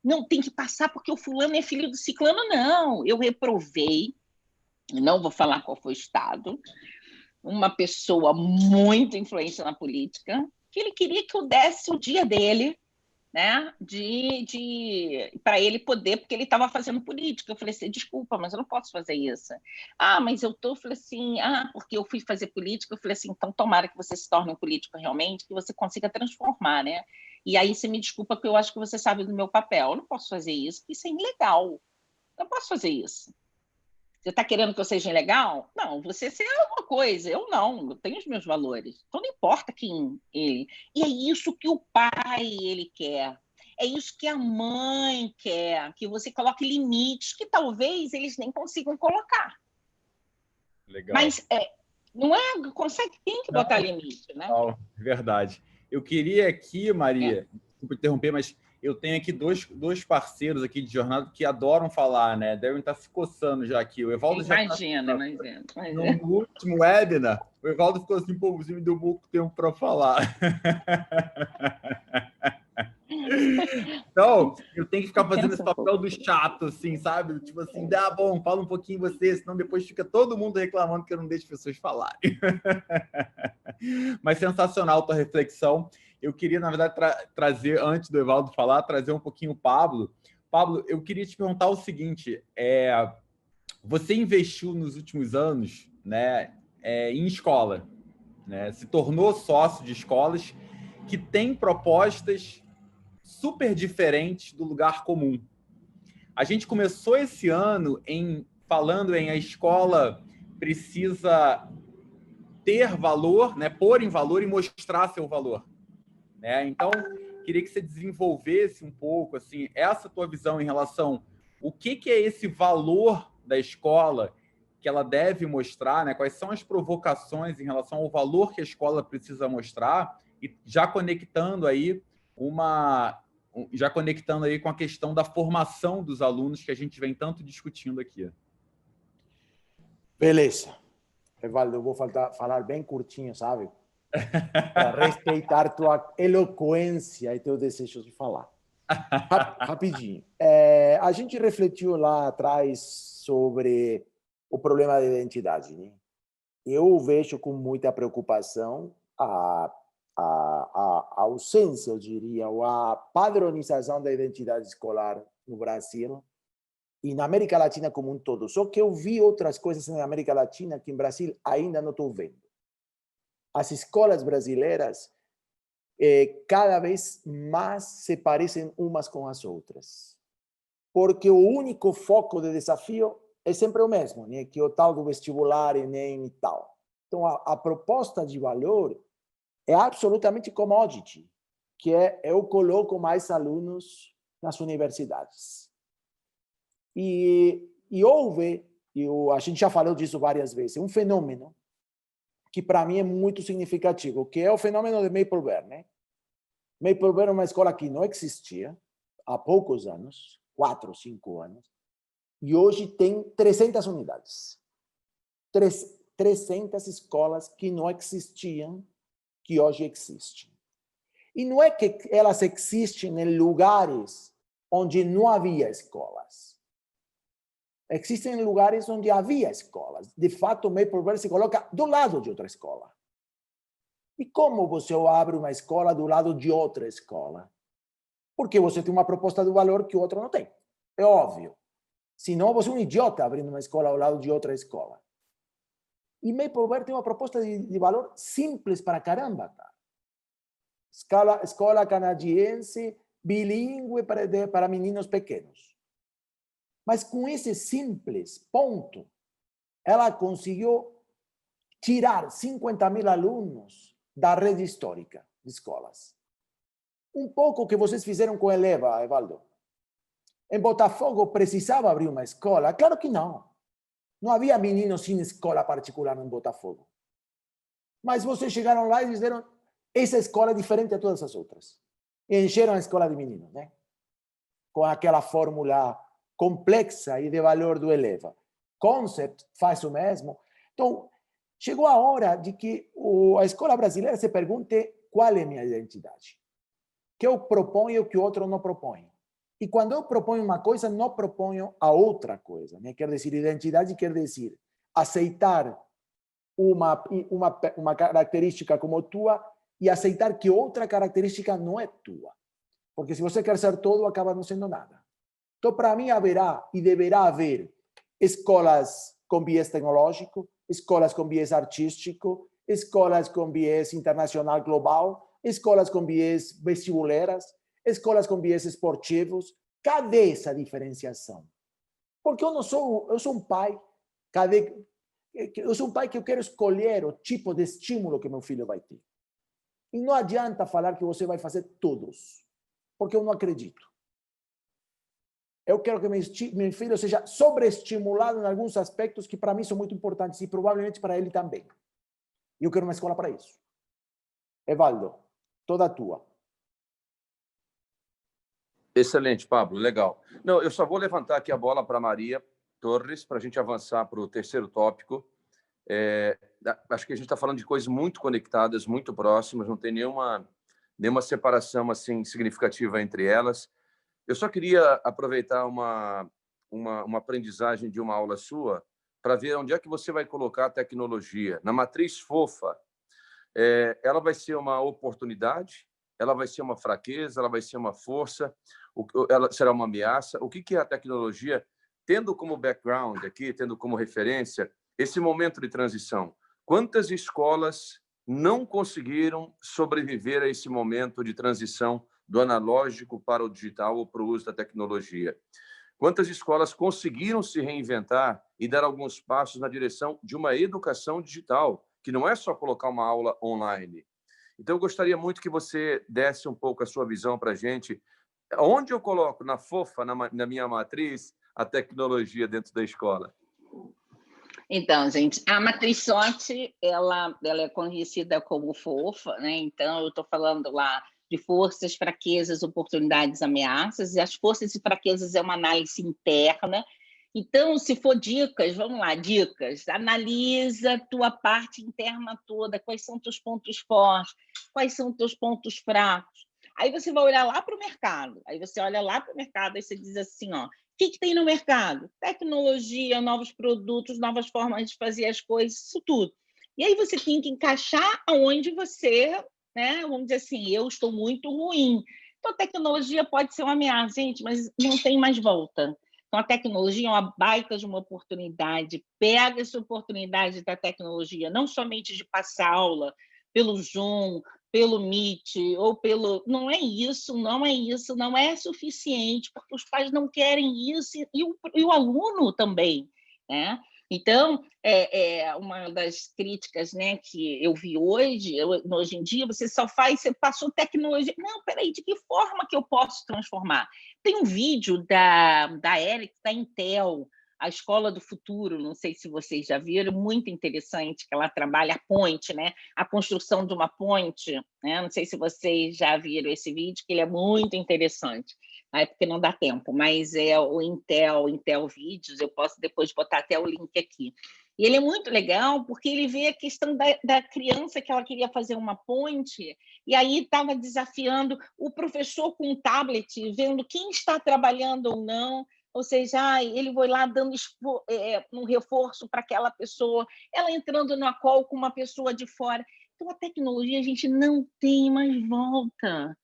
D: Não, tem que passar porque o fulano é filho do ciclano, não. Eu reprovei, não vou falar qual foi o estado, uma pessoa muito influente na política, que ele queria que eu desse o dia dele, né, para ele poder, porque ele estava fazendo política. Eu falei assim, desculpa, mas eu não posso fazer isso. Mas eu falei assim, porque eu fui fazer política. Eu falei assim, então tomara que você se torne um político realmente, que você consiga transformar, né? E aí você me desculpa, porque eu acho que você sabe do meu papel. Eu não posso fazer isso, porque isso é ilegal. Eu não posso fazer isso. Você está querendo que eu seja ilegal? Não, você é uma coisa, eu não, eu tenho os meus valores. Então não importa quem ele. E é isso que o pai ele quer. É isso que a mãe quer, que você coloque limites que talvez eles nem consigam colocar.
A: Legal.
D: Mas não é, tem que botar limite, né?
A: Não, verdade. Eu queria aqui, Maria, desculpa interromper, mas eu tenho aqui dois parceiros aqui de jornada que adoram falar, né? Devem estar se coçando já aqui. O Evaldo
D: imagina.
A: No último webinar, o Evaldo ficou assim, pô, você me deu pouco tempo para falar. Então, eu tenho que ficar fazendo esse papel do chato, assim, sabe? Tipo assim, bom, fala um pouquinho você, senão depois fica todo mundo reclamando que eu não deixo as pessoas falarem. Mas sensacional a tua reflexão. Eu queria, na verdade, trazer, antes do Evaldo falar, trazer um pouquinho o Pablo. Pablo, eu queria te perguntar o seguinte, você investiu nos últimos anos, né, em escola, né? Se tornou sócio de escolas que têm propostas super diferentes do lugar comum. A gente começou esse ano falando em a escola precisa ter valor, né, pôr em valor e mostrar seu valor, né? Então, queria que você desenvolvesse um pouco assim essa tua visão em relação o que é esse valor da escola que ela deve mostrar, né? Quais são as provocações em relação ao valor que a escola precisa mostrar e já conectando aí com a questão da formação dos alunos que a gente vem tanto discutindo aqui.
B: Beleza. Evaldo, eu vou falar bem curtinho, sabe? Para respeitar tua eloquência e teu desejo de falar. Rapidinho. A gente refletiu lá atrás sobre o problema da identidade, né? Eu vejo com muita preocupação a ausência, eu diria, ou a padronização da identidade escolar no Brasil e na América Latina como um todo. Só que eu vi outras coisas na América Latina que em Brasil ainda não estou vendo. As escolas brasileiras cada vez mais se parecem umas com as outras. Porque o único foco de desafio é sempre o mesmo, né? Que é o tal do vestibular, Enem e tal. Então, a proposta de valor é absolutamente commodity, que é eu coloco mais alunos nas universidades. E houve, a gente já falou disso várias vezes, um fenômeno que para mim é muito significativo, que é o fenômeno de Maple Bear, né? Maple Bear é uma escola que não existia há poucos anos, 4 ou 5 anos, e hoje tem 300 unidades. 300 escolas que não existiam, que hoje existem. E não é que elas existem em lugares onde não havia escolas. Existem lugares onde havia escolas. De fato, o Maple Bear se coloca do lado de outra escola. E como você abre uma escola do lado de outra escola? Porque você tem uma proposta de valor que o outro não tem. É óbvio. Senão, você é um idiota abrindo uma escola ao lado de outra escola. E Maple Bear tem uma proposta de valor simples para caramba, cara. Escola canadiense, bilíngue para meninos pequenos. Mas com esse simples ponto, ela conseguiu tirar 50.000 alunos da rede histórica de escolas. Um pouco o que vocês fizeram com a Eleva, Evaldo. Em Botafogo precisava abrir uma escola? Claro que não. Não havia meninos sem escola particular em Botafogo. Mas vocês chegaram lá e disseram essa escola é diferente de todas as outras. E encheram a escola de meninos, né? Com aquela fórmula complexa e de valor do Eleva. Concept faz o mesmo. Então, chegou a hora de que a escola brasileira se pergunte qual é a minha identidade. Que eu proponho que o outro não propõe. E quando eu proponho uma coisa, não proponho a outra coisa. Né? Quer dizer, identidade quer dizer aceitar uma característica como tua e aceitar que outra característica não é tua. Porque se você quer ser todo, acaba não sendo nada. Então, para mim, haverá e deverá haver escolas com viés tecnológico, escolas com viés artístico, escolas com viés internacional global, escolas com viés vestibuleiras, escolas com viés esportivos. Cadê essa diferenciação? Porque eu sou um pai, eu sou um pai que eu quero escolher o tipo de estímulo que meu filho vai ter. E não adianta falar que você vai fazer todos, porque eu não acredito. Eu quero que meu filho seja sobreestimulado em alguns aspectos que para mim são muito importantes e provavelmente para ele também. E eu quero uma escola para isso. Evaldo, toda tua.
C: Excelente, Pablo, legal. Não, eu só vou levantar aqui a bola para a Maria Torres para a gente avançar para o terceiro tópico. Acho que a gente está falando de coisas muito conectadas, muito próximas, não tem nenhuma separação assim significativa entre elas. Eu só queria aproveitar uma aprendizagem de uma aula sua para ver onde é que você vai colocar a tecnologia. Na matriz fofa, ela vai ser uma oportunidade, ela vai ser uma fraqueza, ela vai ser uma força, ela será uma ameaça. O que é a tecnologia? Tendo como background aqui, tendo como referência, esse momento de transição. Quantas escolas não conseguiram sobreviver a esse momento de transição do analógico para o digital ou para o uso da tecnologia? quantas escolas conseguiram se reinventar e dar alguns passos na direção de uma educação digital, que não é só colocar uma aula online. Então, eu gostaria muito que você desse um pouco a sua visão para a gente. Onde eu coloco na FOFA, na minha matriz, a tecnologia dentro da escola?
D: Então, gente, a matriz SWOT, ela é conhecida como FOFA, né? Então, eu estou falando lá de forças, fraquezas, oportunidades, ameaças, e as forças e fraquezas é uma análise interna. Então, se for dicas, vamos lá, dicas. Analisa a tua parte interna toda, quais são teus pontos fortes, quais são teus pontos fracos. Aí você vai olhar lá para o mercado, aí você olha lá para o mercado e você diz assim, ó, o que tem no mercado? Tecnologia, novos produtos, novas formas de fazer as coisas, isso tudo. E aí você tem que encaixar aonde você, né? Vamos dizer assim, eu estou muito ruim. Então, a tecnologia pode ser uma ameaça, gente, mas não tem mais volta. Então, a tecnologia é uma baita de uma oportunidade. Pega essa oportunidade da tecnologia, não somente de passar aula pelo Zoom, pelo Meet, ou pelo... Não é isso, não é isso, não é suficiente, porque os pais não querem isso, e o aluno também, né? Então, uma das críticas, né, que eu vi hoje em dia, você passou tecnologia. Não, peraí, de que forma que eu posso transformar? Tem um vídeo da Eric, da Intel, a Escola do Futuro, não sei se vocês já viram, muito interessante, que ela trabalha a ponte, né? A construção de uma ponte, né? Não sei se vocês já viram esse vídeo, que ele é muito interessante. É porque não dá tempo, mas é o Intel Vídeos, eu posso depois botar até o link aqui. E ele é muito legal porque ele vê a questão da criança que ela queria fazer uma ponte, e aí estava desafiando o professor com um tablet, vendo quem está trabalhando ou não, ou seja, ele foi lá dando um reforço para aquela pessoa, ela entrando na call com uma pessoa de fora. Então, a tecnologia, a gente não tem mais volta.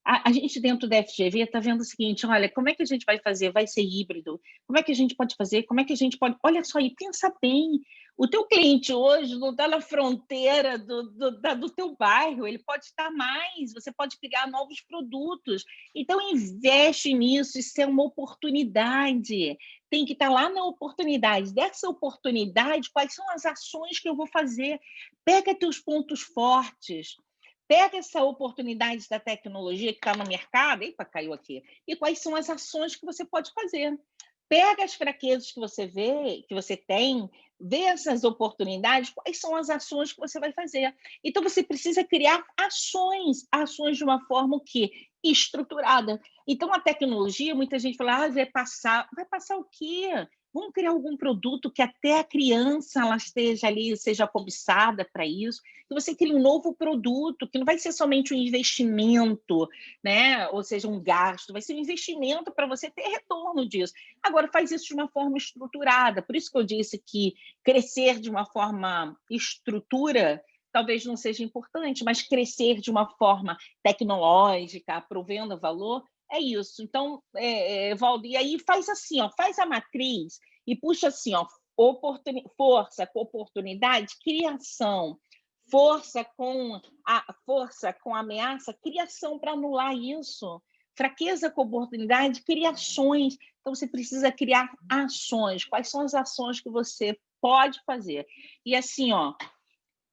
D: A gente, dentro da FGV, está vendo o seguinte, olha, como é que a gente vai fazer? Vai ser híbrido? Como é que a gente pode fazer? Como é que a gente pode... Olha só, e pensa bem, o teu cliente hoje não está na fronteira do teu bairro, ele pode estar mais, você pode criar novos produtos. Então, investe nisso, isso é uma oportunidade. Tem que estar lá na oportunidade. Dessa oportunidade, quais são as ações que eu vou fazer? Pega teus pontos fortes, pega essa oportunidade da tecnologia que está no mercado, eita, caiu aqui, e quais são as ações que você pode fazer. Pega as fraquezas que você vê, que você tem, vê essas oportunidades, quais são as ações que você vai fazer. Então, você precisa criar ações de uma forma que estruturada. Então, a tecnologia, muita gente fala, vai passar o quê? Vamos criar algum produto que até a criança ela esteja ali, seja cobiçada para isso, que você crie um novo produto, que não vai ser somente um investimento, né? Ou seja, um gasto, vai ser um investimento para você ter retorno disso. Agora, faz isso de uma forma estruturada. Por isso que eu disse que crescer de uma forma estrutura talvez não seja importante, mas crescer de uma forma tecnológica, provendo valor, é isso. Então, Valdir, e aí faz assim, ó, faz a matriz e puxa assim, ó, força com oportunidade, criação, força com ameaça, criação para anular isso. Fraqueza com oportunidade, criações. Então, você precisa criar ações. Quais são as ações que você pode fazer? E assim, ó,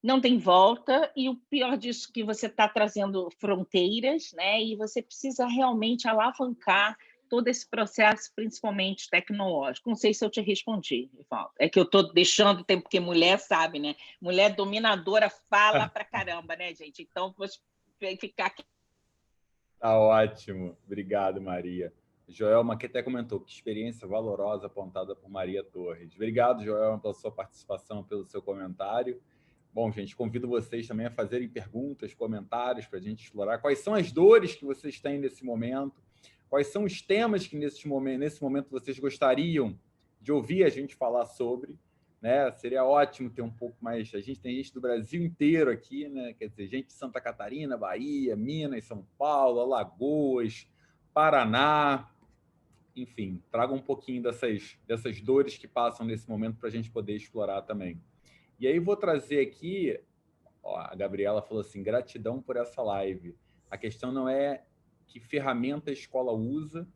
D: não tem volta, e o pior disso que você está trazendo fronteiras, né? E você precisa realmente alavancar todo esse processo, principalmente tecnológico. Não sei se eu te respondi, Ivaldo. É que eu estou deixando tempo, porque mulher sabe, né? Mulher dominadora fala pra caramba, né, gente? Então, vou ficar aqui.
A: Tá ótimo. Obrigado, Maria. Joelma, que até comentou, que experiência valorosa apontada por Maria Torres. Obrigado, Joelma, pela sua participação, pelo seu comentário. Bom, gente, convido vocês também a fazerem perguntas, comentários para a gente explorar. Quais são as dores que vocês têm nesse momento? Quais são os temas que nesse momento vocês gostariam de ouvir a gente falar sobre? Né? Seria ótimo ter um pouco mais... A gente tem gente do Brasil inteiro aqui, né? Quer dizer, gente de Santa Catarina, Bahia, Minas, São Paulo, Alagoas, Paraná. Enfim, traga um pouquinho dessas dores que passam nesse momento para a gente poder explorar também. E aí vou trazer aqui, ó, a Gabriela falou assim, gratidão por essa live. A questão não é que ferramenta a escola usa,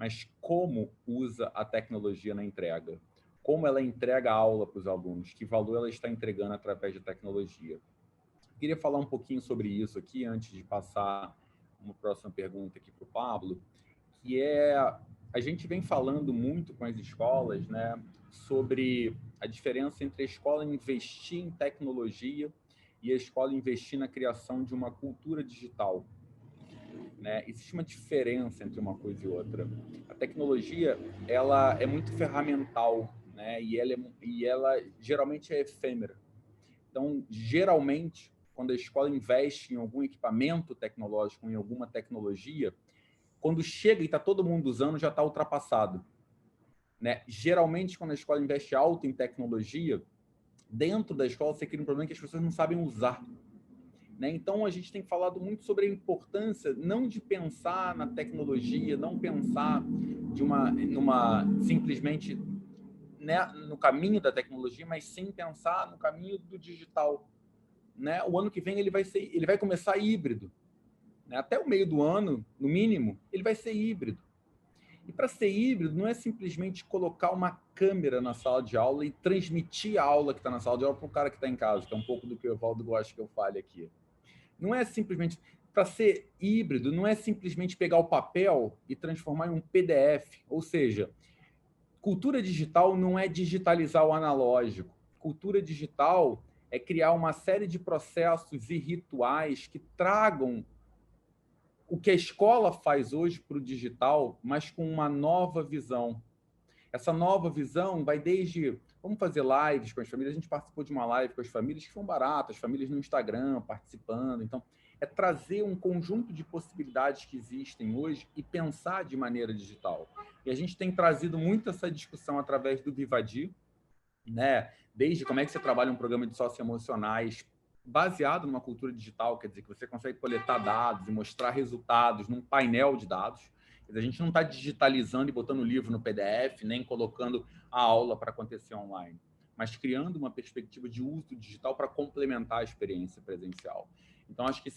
A: mas como usa a tecnologia na entrega. Como ela entrega a aula para os alunos, que valor ela está entregando através da tecnologia. Queria falar um pouquinho sobre isso aqui, antes de passar uma próxima pergunta aqui para o Pablo, que é, a gente vem falando muito com as escolas, né, sobre a diferença entre a escola investir em tecnologia e a escola investir na criação de uma cultura digital. Né? Existe uma diferença entre uma coisa e outra. A tecnologia, ela é muito ferramental, né? E ela geralmente é efêmera. Então, geralmente, quando a escola investe em algum equipamento tecnológico, em alguma tecnologia, quando chega e está todo mundo usando, já está ultrapassado. Né? Geralmente, quando a escola investe alto em tecnologia, dentro da escola você cria um problema que as pessoas não sabem usar. Né? Então, a gente tem falado muito sobre a importância não de pensar na tecnologia, não pensar simplesmente, né, no caminho da tecnologia, mas sim pensar no caminho do digital. Né? O ano que vem ele vai começar híbrido. Né? Até o meio do ano, no mínimo, ele vai ser híbrido. E para ser híbrido, não é simplesmente colocar uma câmera na sala de aula e transmitir a aula que está na sala de aula para o cara que está em casa, que é um pouco do que o Evaldo gosta que eu fale aqui. Não é simplesmente, para ser híbrido, não é simplesmente pegar o papel e transformar em um PDF. Ou seja, cultura digital não é digitalizar o analógico. Cultura digital é criar uma série de processos e rituais que tragam o que a escola faz hoje para o digital, mas com uma nova visão. Essa nova visão vai desde... Vamos fazer lives com as famílias. A gente participou de uma live com as famílias que foram baratas, famílias no Instagram participando. Então, é trazer um conjunto de possibilidades que existem hoje e pensar de maneira digital. E a gente tem trazido muito essa discussão através do Vivadi, né? Desde como é que você trabalha um programa de socioemocionais baseado numa cultura digital, quer dizer, que você consegue coletar dados e mostrar resultados num painel de dados. A gente não está digitalizando e botando o livro no PDF, nem colocando a aula para acontecer online, mas criando uma perspectiva de uso digital para complementar a experiência presencial. Então, acho que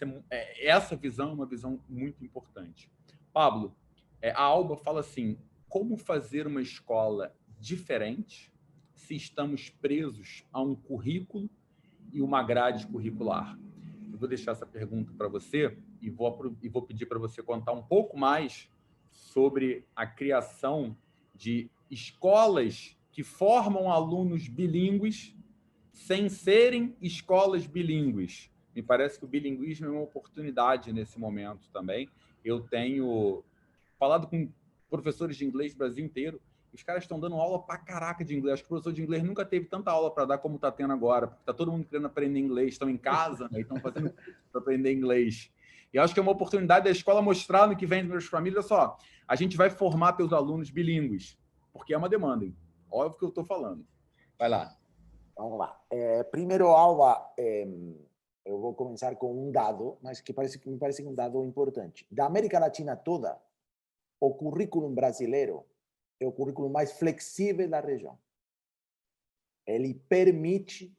A: essa visão é uma visão muito importante. Pablo, a Alba fala assim, como fazer uma escola diferente se estamos presos a um currículo e uma grade curricular? Eu vou deixar essa pergunta para você e vou pedir para você contar um pouco mais sobre a criação de escolas que formam alunos bilíngues sem serem escolas bilíngues. Me parece que o bilinguismo é uma oportunidade nesse momento também. Eu tenho falado com professores de inglês do Brasil inteiro, os caras estão dando aula pra caraca de inglês. Acho que o professor de inglês nunca teve tanta aula para dar como está tendo agora, porque está todo mundo querendo aprender inglês, estão em casa, né, e estão fazendo para aprender inglês. E acho que é uma oportunidade da escola mostrar no que vem das famílias, olha só, a gente vai formar teus alunos bilíngues, porque é uma demanda, hein? Óbvio que eu estou falando. Vai lá.
B: Vamos lá. Primeiro, Alba, eu vou começar com um dado, mas que me parece um dado importante. Da América Latina toda, o currículo brasileiro é o currículo mais flexível da região. Ele permite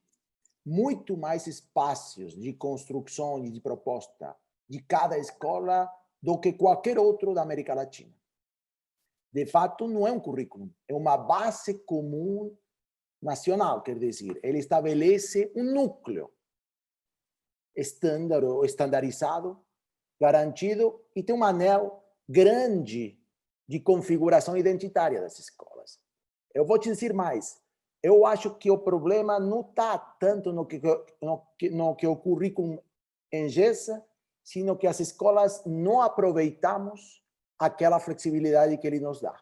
B: muito mais espaços de construção e de proposta de cada escola do que qualquer outro da América Latina. De fato, não é um currículo, é uma base comum nacional, quer dizer, ele estabelece um núcleo estandarizado, garantido, e tem um anel grande de configuração identitária das escolas. Eu vou te dizer mais, eu acho que o problema não está tanto no que o currículo engessa, sino que as escolas não aproveitamos aquela flexibilidade que ele nos dá.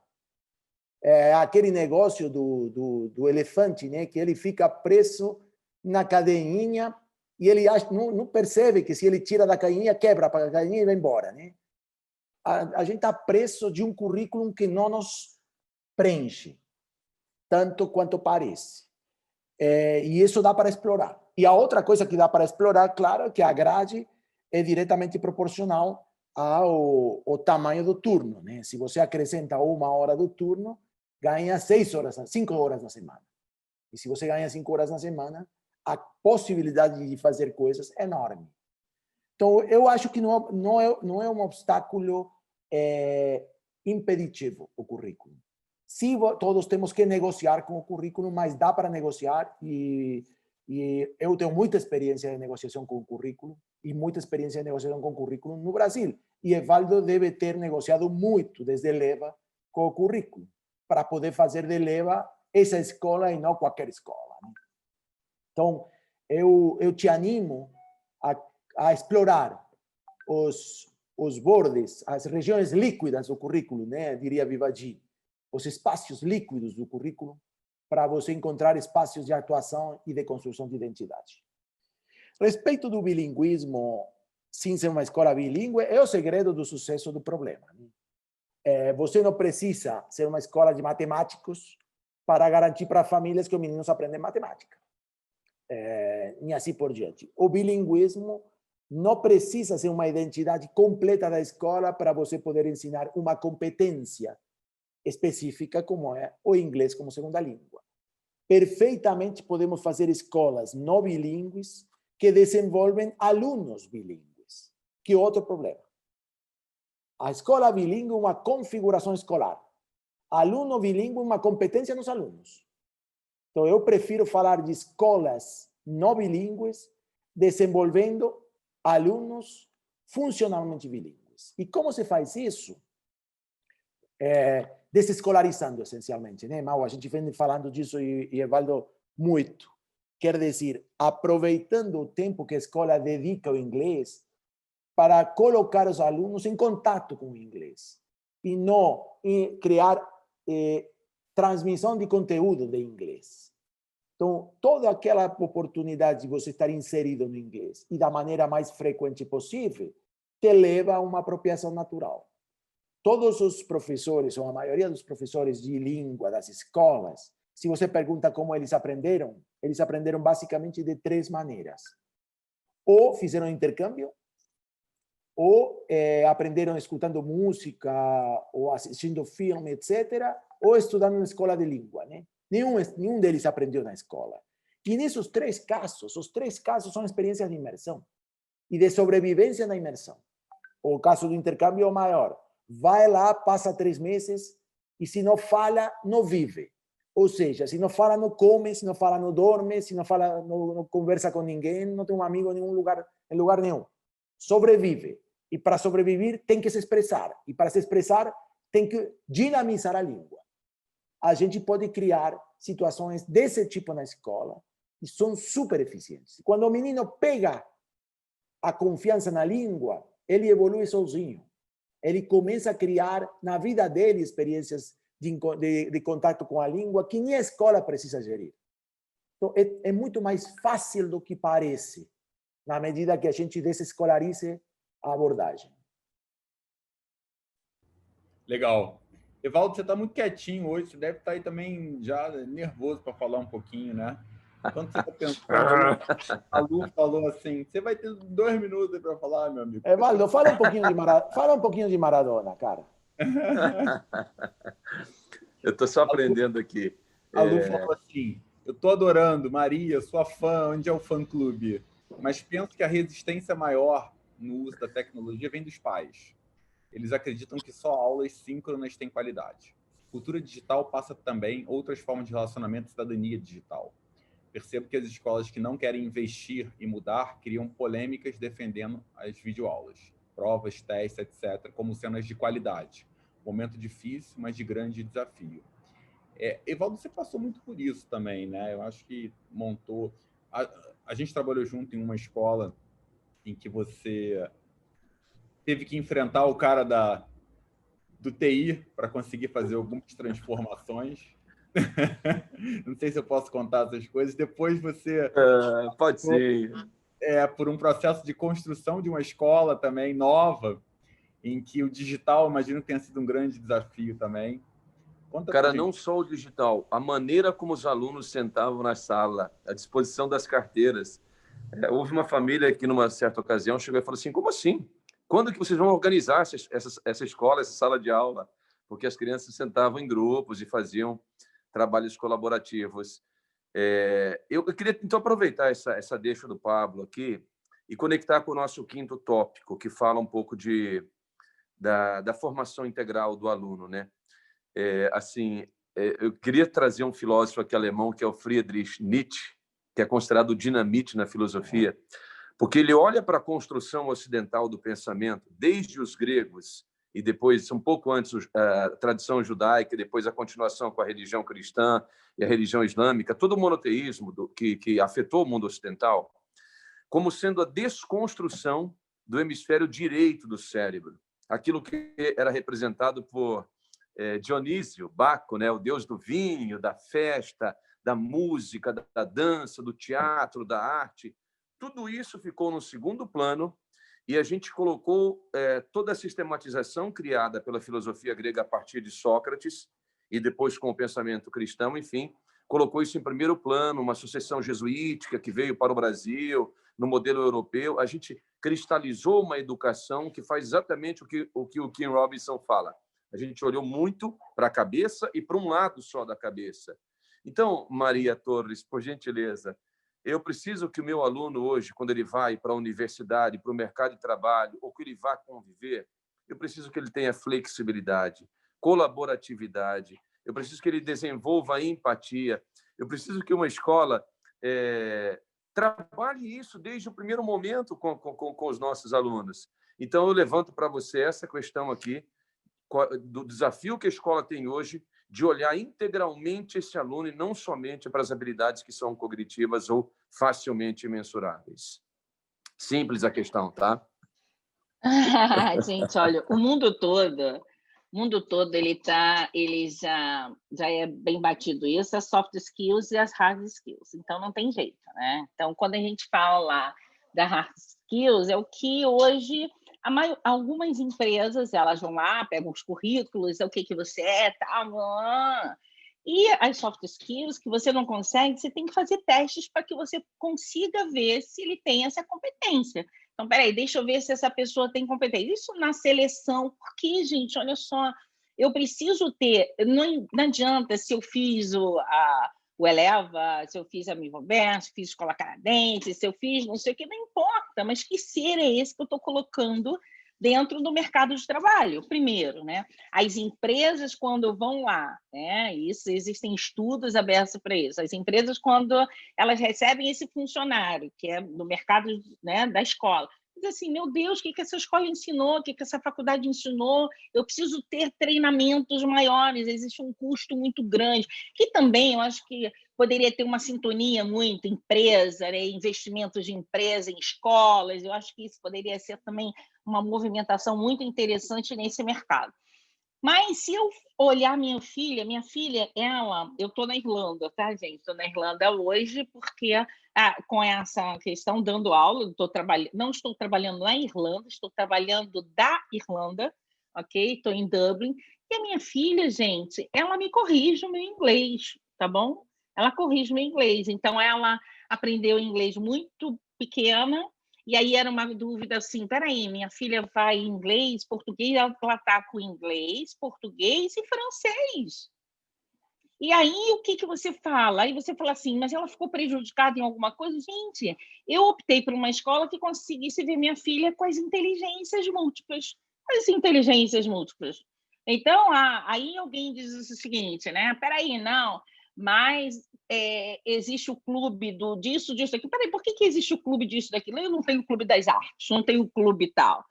B: Aquele negócio do elefante, né, que ele fica preso na cadeininha e ele não percebe que se ele tira da cadeininha, quebra para a cadeininha e vai embora. Né? A gente está preso de um currículo que não nos preenche, tanto quanto parece. E isso dá para explorar. E a outra coisa que dá para explorar, claro, é que a grade é diretamente proporcional ao tamanho do turno. Né? Se você acrescenta 1 hora do turno, ganha 5 horas na semana. E se você ganha 5 horas na semana, a possibilidade de fazer coisas é enorme. Então, eu acho que não é um obstáculo impeditivo o currículo. Sim, todos temos que negociar com o currículo, mas dá para negociar e eu tenho muita experiência de negociação com o currículo e muita experiência de negociação com o currículo no Brasil. E Evaldo deve ter negociado muito desde Leva com o currículo para poder fazer de Leva essa escola e não qualquer escola, né? Então, eu te animo a explorar os bordes, as regiões líquidas do currículo, né? Diria Vivaldi, os espaços líquidos do currículo, para você encontrar espaços de atuação e de construção de identidade. Respeito do bilinguismo, sem ser uma escola bilíngue, é o segredo do sucesso do problema, né? Você não precisa ser uma escola de matemáticos para garantir para famílias que os meninos aprendem matemática. E assim por diante. O bilinguismo não precisa ser uma identidade completa da escola para você poder ensinar uma competência específica como é o inglês como segunda língua. Perfeitamente podemos fazer escolas não bilíngues que desenvolvem alunos bilíngues, que é outro problema. A escola bilíngue é uma configuração escolar. Aluno bilíngue é uma competência nos alunos. Então, eu prefiro falar de escolas não bilíngues desenvolvendo alunos funcionalmente bilíngues. E como se faz isso? Desescolarizando, essencialmente, né, Mau? A gente vem falando disso e Evaldo muito. Quer dizer, aproveitando o tempo que a escola dedica ao inglês para colocar os alunos em contato com o inglês e não criar transmissão de conteúdo de inglês. Então, toda aquela oportunidade de você estar inserido no inglês e da maneira mais frequente possível te leva a uma apropriação natural. Todos os professores, ou a maioria dos professores de língua das escolas, se você pergunta como eles aprenderam basicamente de 3 maneiras. Ou fizeram intercâmbio, ou aprenderam escutando música, ou assistindo filme, etc., ou estudando na escola de língua, né? Nenhum deles aprendeu na escola. E nesses 3 casos, os 3 casos são experiências de imersão e de sobrevivência na imersão. O caso do intercâmbio é o maior. Vai lá, passa 3 meses e se não fala, não vive. Ou seja, se não fala, não come, se não fala, não dorme, se não fala, não conversa com ninguém, não tem um amigo em lugar nenhum. Sobrevive. E para sobreviver tem que se expressar. E para se expressar tem que dinamizar a língua. A gente pode criar situações desse tipo na escola e são super eficientes. Quando o menino pega a confiança na língua, ele evolui sozinho. Ele começa a criar na vida dele experiências de contato com a língua que nem a escola precisa gerir. Então, é muito mais fácil do que parece, na medida que a gente desescolarize a abordagem.
A: Legal. Evaldo, você está muito quietinho hoje, você deve estar aí também já nervoso para falar um pouquinho, né? Quando você está pensando, a Lu falou assim, você vai ter 2 minutos para falar, meu amigo.
B: Evaldo, fala um pouquinho de Maradona, cara.
C: Eu estou só aprendendo aqui.
A: A Lu falou assim, eu estou adorando, Maria, sua fã, onde é o fã-clube? Mas penso que a resistência maior no uso da tecnologia vem dos pais. Eles acreditam que só aulas síncronas têm qualidade. Cultura digital passa também outras formas de relacionamento e cidadania digital. Percebo que as escolas que não querem investir e mudar criam polêmicas defendendo as videoaulas, provas, testes, etc., como cenas de qualidade. Momento difícil, mas de grande desafio. Evaldo, você passou muito por isso também, né? Eu acho que montou... A gente trabalhou junto em uma escola em que você teve que enfrentar o cara do TI para conseguir fazer algumas transformações. Não sei se eu posso contar essas coisas. Depois você...
C: Pode ser.
A: Por um processo de construção de uma escola também nova, em que o digital, imagino que tenha sido um grande desafio também. Conta
C: Cara, não só o digital, a maneira como os alunos sentavam na sala, a disposição das carteiras. Houve uma família que, numa certa ocasião, chegou e falou assim, como assim? Quando que vocês vão organizar essa escola, essa sala de aula? Porque as crianças sentavam em grupos e faziam trabalhos colaborativos. Eu queria, então, aproveitar essa deixa do Pablo aqui e conectar com o nosso 5º tópico, que fala um pouco da formação integral do aluno, né? Eu queria trazer um filósofo aqui alemão, que é o Friedrich Nietzsche, que é considerado o dinamite na filosofia, porque ele olha para a construção ocidental do pensamento, desde os gregos, e depois, um pouco antes, a tradição judaica, e depois a continuação com a religião cristã e a religião islâmica, todo o monoteísmo que afetou o mundo ocidental, como sendo a desconstrução do hemisfério direito do cérebro, aquilo que era representado por Dionísio, Baco, né, o deus do vinho, da festa, da música, da dança, do teatro, da arte. Tudo isso ficou no segundo plano e a gente colocou toda a sistematização criada pela filosofia grega a partir de Sócrates e depois com o pensamento cristão, enfim, colocou isso em primeiro plano, uma sucessão jesuítica que veio para o Brasil, no modelo europeu. A gente cristalizou uma educação que faz exatamente o que o Kim Robinson fala. A gente olhou muito para a cabeça e para um lado só da cabeça. Então, Maria Torres, por gentileza, eu preciso que o meu aluno hoje, quando ele vai para a universidade, para o mercado de trabalho, ou que ele vá conviver, eu preciso que ele tenha flexibilidade, colaboratividade, eu preciso que ele desenvolva empatia, eu preciso que uma escola trabalhe isso desde o primeiro momento com os nossos alunos. Então, eu levanto para você essa questão aqui, do desafio que a escola tem hoje de olhar integralmente esse aluno e não somente para as habilidades que são cognitivas ou facilmente mensuráveis. Simples a questão, tá?
D: Gente, olha, o mundo todo ele já é bem batido isso, as soft skills e as hard skills, então não tem jeito, né? Então, quando a gente fala lá da hard skills, é o que hoje algumas empresas, elas vão lá, pegam os currículos, o que você é, tal, e as soft skills que você não consegue, você tem que fazer testes para que você consiga ver se ele tem essa competência. Então, peraí, deixa eu ver se essa pessoa tem competência. Isso na seleção, porque, gente, olha só, eu preciso ter, não adianta se eu fiz o Eleva, se eu fiz a Mivober, se eu fiz Escola Canadense, se eu fiz não sei o que, não importa, mas que ser é esse que eu estou colocando dentro do mercado de trabalho, primeiro, né? As empresas, quando vão lá, né? Isso, existem estudos abertos para isso. As empresas, quando elas recebem esse funcionário, que é do mercado, né, da escola, diz assim, meu Deus, o que essa escola ensinou? O que essa faculdade ensinou? Eu preciso ter treinamentos maiores, existe um custo muito grande, que também eu acho que poderia ter uma sintonia muito, empresa, né? Investimentos de empresa em escolas, eu acho que isso poderia ser também uma movimentação muito interessante nesse mercado. Mas se eu olhar minha filha, eu estou na Irlanda, tá, gente? Estou na Irlanda hoje porque com essa questão dando aula, não estou trabalhando na Irlanda, estou trabalhando da Irlanda, ok? Estou em Dublin. E a minha filha, gente, ela me corrige o meu inglês, tá bom? Ela corrige o meu inglês. Então, ela aprendeu inglês muito pequena. E aí era uma dúvida assim, peraí, minha filha vai em inglês, português, ela está com inglês, português e francês. E aí, o que você fala? Aí você fala assim, mas ela ficou prejudicada em alguma coisa? Gente, eu optei por uma escola que conseguisse ver minha filha com as inteligências múltiplas. As inteligências múltiplas. Então, aí alguém diz o seguinte, né? Peraí, não, mas existe o clube disso, aquilo. Peraí, por que existe o clube disso, daquilo? Eu não tenho o clube das artes, não tenho o clube tal.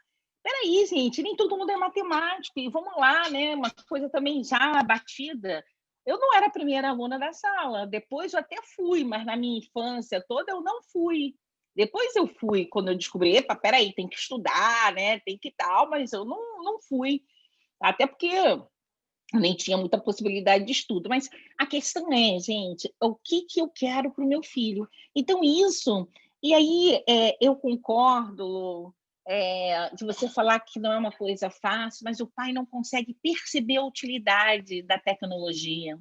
D: Peraí, gente, nem todo mundo é matemático, e vamos lá, né? Uma coisa também já batida. Eu não era a primeira aluna da sala, depois eu até fui, mas na minha infância toda eu não fui. Depois eu fui, quando eu descobri, epa, peraí, tem que estudar, né? Tem que tal, mas eu não fui. Até porque nem tinha muita possibilidade de estudo, mas a questão é, gente, o que eu quero para o meu filho? Então, isso... E aí, eu concordo de você falar que não é uma coisa fácil, mas o pai não consegue perceber a utilidade da tecnologia.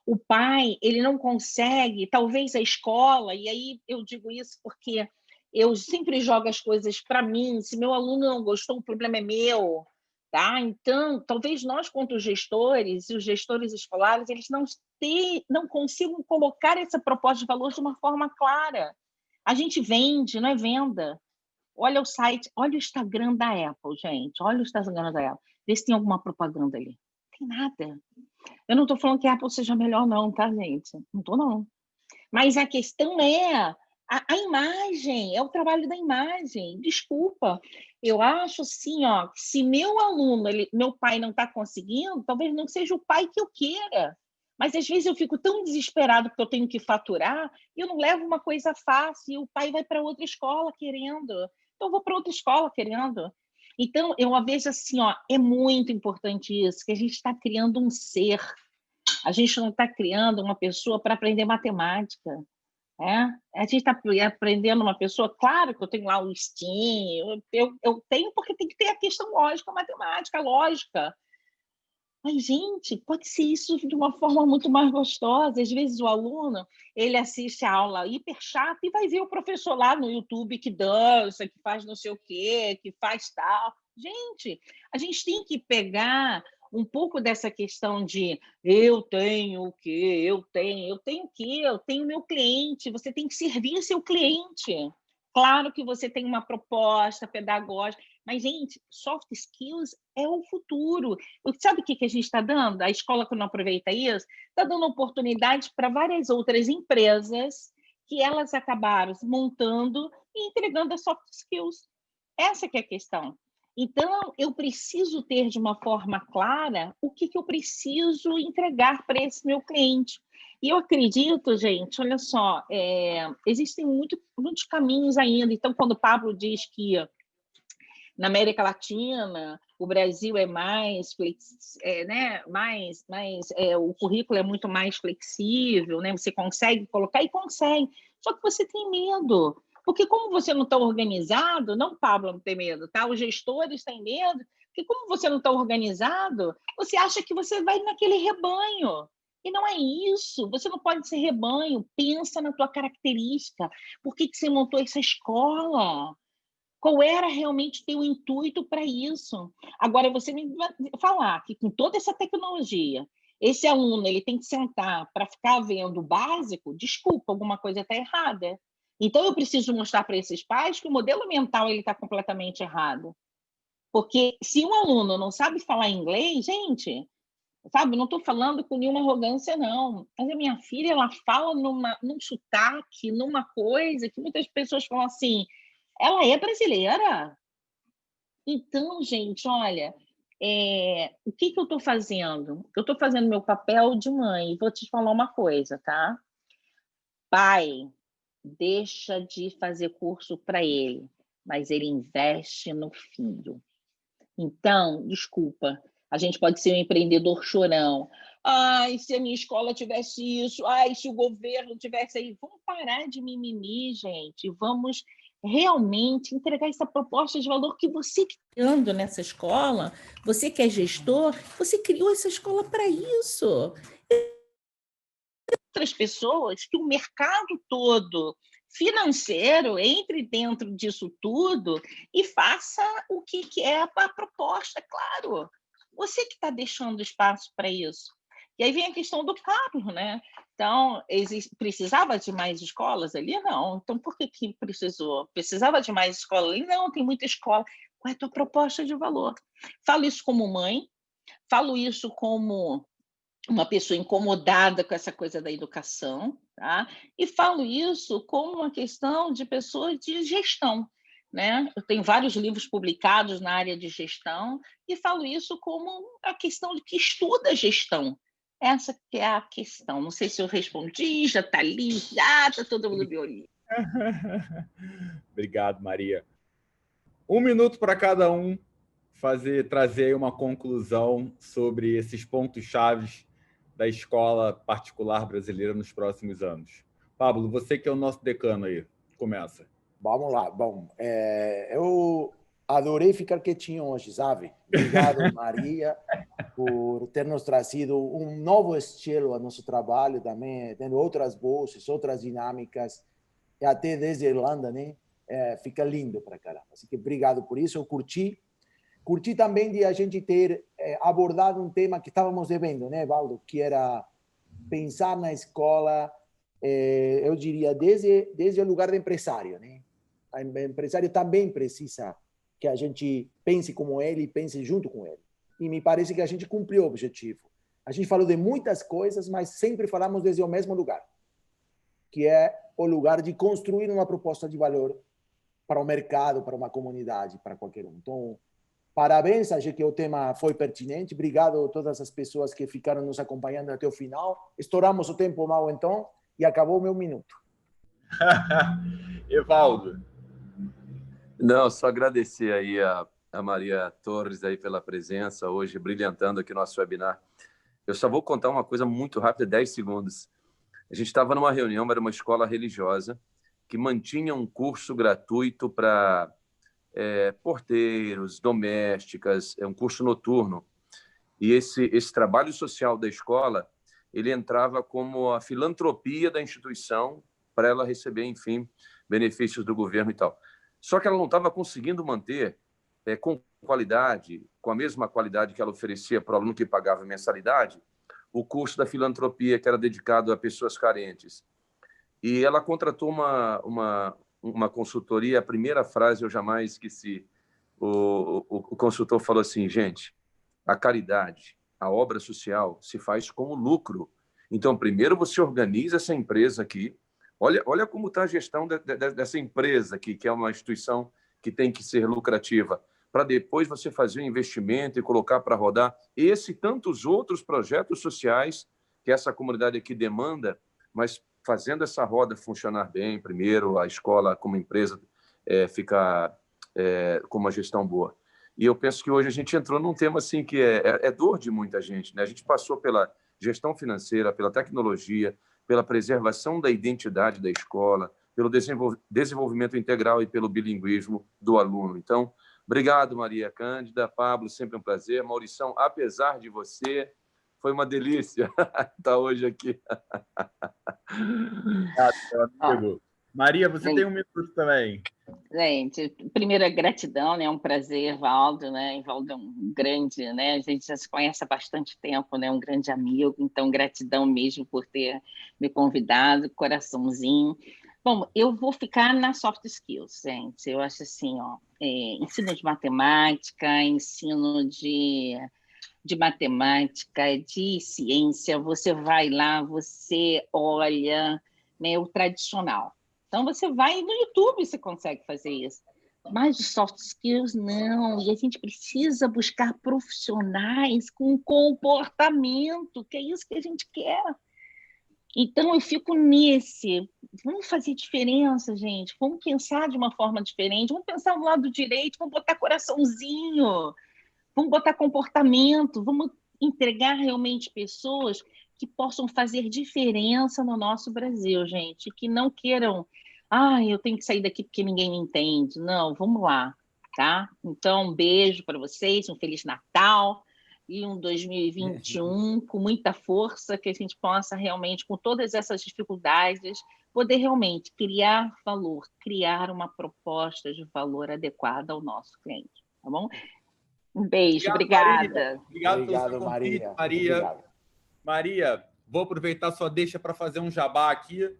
D: O pai, ele não consegue, talvez a escola, e aí eu digo isso porque eu sempre jogo as coisas para mim, se meu aluno não gostou, o problema é meu, tá? Então, talvez nós, quanto gestores, e os gestores escolares, eles não consigam colocar essa proposta de valor de uma forma clara. A gente vende, não é venda. Olha o site, olha o Instagram da Apple, gente. Olha o Instagram da Apple. Vê se tem alguma propaganda ali. Não tem nada. Eu não estou falando que a Apple seja melhor, não, tá, gente? Não estou, não. Mas a questão é a imagem, é o trabalho da imagem. Desculpa. Eu acho assim, ó, se meu aluno, meu pai não está conseguindo, talvez não seja o pai que eu queira. Mas às vezes eu fico tão desesperado porque eu tenho que faturar e eu não levo uma coisa fácil e o pai vai para outra escola querendo. Então eu vou para outra escola querendo. Então eu vejo assim, ó, é muito importante isso, que a gente está criando um ser. A gente não está criando uma pessoa para aprender matemática. A gente está aprendendo uma pessoa, claro que eu tenho lá o STEAM, eu tenho porque tem que ter a questão lógica, matemática, lógica. Mas, gente, pode ser isso de uma forma muito mais gostosa. Às vezes o aluno, ele assiste a aula hiper chata e vai ver o professor lá no YouTube que dança, que faz não sei o quê, que faz tal. Gente, a gente tem que pegar um pouco dessa questão de eu tenho o quê, eu tenho o quê, eu tenho meu cliente, você tem que servir seu cliente. Claro que você tem uma proposta pedagógica, mas, gente, soft skills é o futuro. Sabe o que a gente está dando? A escola que não aproveita isso está dando oportunidade para várias outras empresas que elas acabaram montando e entregando as soft skills. Essa que é a questão. Então, eu preciso ter de uma forma clara o que eu preciso entregar para esse meu cliente. E eu acredito, gente, olha só, existem muitos caminhos ainda. Então, quando o Pablo diz que na América Latina, o Brasil é mais, né, o currículo é muito mais flexível, né? Você consegue colocar e consegue, só que você tem medo, porque como você não está organizado, não, Pablo, não tem medo, tá? Os gestores têm medo, porque como você não está organizado, você acha que você vai naquele rebanho. E não é isso, você não pode ser rebanho, pensa na tua característica, por que você montou essa escola? Qual era realmente o teu intuito para isso? Agora, você me falar que com toda essa tecnologia, esse aluno ele tem que sentar para ficar vendo o básico, desculpa, alguma coisa está errada. Então, eu preciso mostrar para esses pais que o modelo mental está completamente errado. Porque se um aluno não sabe falar inglês, gente, sabe, não estou falando com nenhuma arrogância, não. Mas a minha filha, ela fala num sotaque, numa coisa que muitas pessoas falam assim, ela é brasileira? Então, gente, olha, o que eu estou fazendo? Eu estou fazendo meu papel de mãe. Vou te falar uma coisa, tá? Pai, deixa de fazer curso para ele, mas ele investe no filho. Então, desculpa, a gente pode ser um empreendedor chorão. Ai, se a minha escola tivesse isso, ai, se o governo tivesse aí. Vamos parar de mimimi, gente. Vamos realmente entregar essa proposta de valor que você criando nessa escola, você que é gestor, você criou essa escola para isso. Outras pessoas que o mercado todo financeiro entre dentro disso tudo e faça o que é a proposta, claro. Você que está deixando espaço para isso. E aí vem a questão do caro, né? Então, precisava de mais escolas ali? Não. Então, por que precisou? Precisava de mais escola ali? Não, tem muita escola. Qual é a tua proposta de valor? Falo isso como mãe, falo isso como uma pessoa incomodada com essa coisa da educação, tá? E falo isso como uma questão de pessoa de gestão, né? Eu tenho vários livros publicados na área de gestão e falo isso como a questão de que estuda gestão. Essa que é a questão. Não sei se eu respondi, já está ali, já está todo mundo me olhando.
A: Obrigado, Maria. 1 minuto para cada um trazer uma conclusão sobre esses pontos chaves da escola particular brasileira nos próximos anos. Pablo, você que é o nosso decano aí, começa.
B: Vamos lá. Bom, eu adorei ficar quietinho hoje, sabe? Obrigado, Maria, por ter nos trazido um novo estilo ao nosso trabalho também, tendo outras vozes, outras dinâmicas, e até desde a Irlanda, né? Fica lindo para caramba. Assim que obrigado por isso, eu curti. Curti também de a gente ter abordado um tema que estávamos devendo, né, Valdo? Que era pensar na escola, eu diria, desde o lugar de empresário, né? O empresário também precisa que a gente pense como ele e pense junto com ele. E me parece que a gente cumpriu o objetivo. A gente falou de muitas coisas, mas sempre falamos desde o mesmo lugar, que é o lugar de construir uma proposta de valor para o mercado, para uma comunidade, para qualquer um. Então, parabéns, achei que o tema foi pertinente. Obrigado a todas as pessoas que ficaram nos acompanhando até o final. Estouramos o tempo mal, então, e acabou o meu minuto.
A: Evaldo.
C: Não, só agradecer aí a Maria Torres aí pela presença hoje, brilhantando aqui no nosso webinar. Eu só vou contar uma coisa muito rápida, 10 segundos. A gente estava numa reunião, era uma escola religiosa, que mantinha um curso gratuito para porteiros, domésticas, um curso noturno. E esse trabalho social da escola, ele entrava como a filantropia da instituição para ela receber, enfim, benefícios do governo e tal. Só que ela não estava conseguindo manter com qualidade, com a mesma qualidade que ela oferecia para o aluno que pagava mensalidade, o curso da filantropia que era dedicado a pessoas carentes. E ela contratou uma consultoria. A primeira frase eu jamais esqueci. O consultor falou assim: gente, a caridade, a obra social se faz com o lucro. Então, primeiro você organiza essa empresa aqui. Olha como está a gestão dessa empresa aqui, que é uma instituição que tem que ser lucrativa, para depois você fazer um investimento e colocar para rodar esse e tantos outros projetos sociais que essa comunidade aqui demanda, mas fazendo essa roda funcionar bem, primeiro a escola como empresa ficar com uma gestão boa. E eu penso que hoje a gente entrou num tema assim que é dor de muita gente, né? A gente passou pela gestão financeira, pela tecnologia, pela preservação da identidade da escola, pelo desenvolvimento integral e pelo bilinguismo do aluno. Então, obrigado, Maria Cândida. Pablo, sempre um prazer. Maurição, apesar de você, foi uma delícia estar hoje aqui.
A: Obrigado, meu amigo. Maria, você tem um minuto também.
D: Gente, primeiro, gratidão, né? É um prazer, Evaldo, né? Evaldo é um grande, né? A gente já se conhece há bastante tempo, né? Um grande amigo, então gratidão mesmo por ter me convidado, coraçãozinho. Bom, eu vou ficar na soft skills, gente. Eu acho assim, ó, ensino de matemática, ensino de matemática, de ciência, você vai lá, você olha, né, o tradicional. Então, você vai no YouTube, você consegue fazer isso. Mas de soft skills, não. E a gente precisa buscar profissionais com comportamento, que é isso que a gente quer. Então, eu fico nesse. Vamos fazer diferença, gente. Vamos pensar de uma forma diferente. Vamos pensar do lado direito, vamos botar coraçãozinho. Vamos botar comportamento. Vamos entregar realmente pessoas que possam fazer diferença no nosso Brasil, gente, que não queiram, eu tenho que sair daqui porque ninguém me entende. Não, vamos lá, tá? Então, um beijo para vocês, um Feliz Natal e um 2021 com muita força, que a gente possa realmente, com todas essas dificuldades, poder realmente criar valor, criar uma proposta de valor adequada ao nosso cliente, tá bom? Um beijo, obrigada.
A: Obrigado pelo seu convite, Maria.
B: Obrigado.
A: Maria, vou aproveitar sua deixa para fazer um jabá aqui.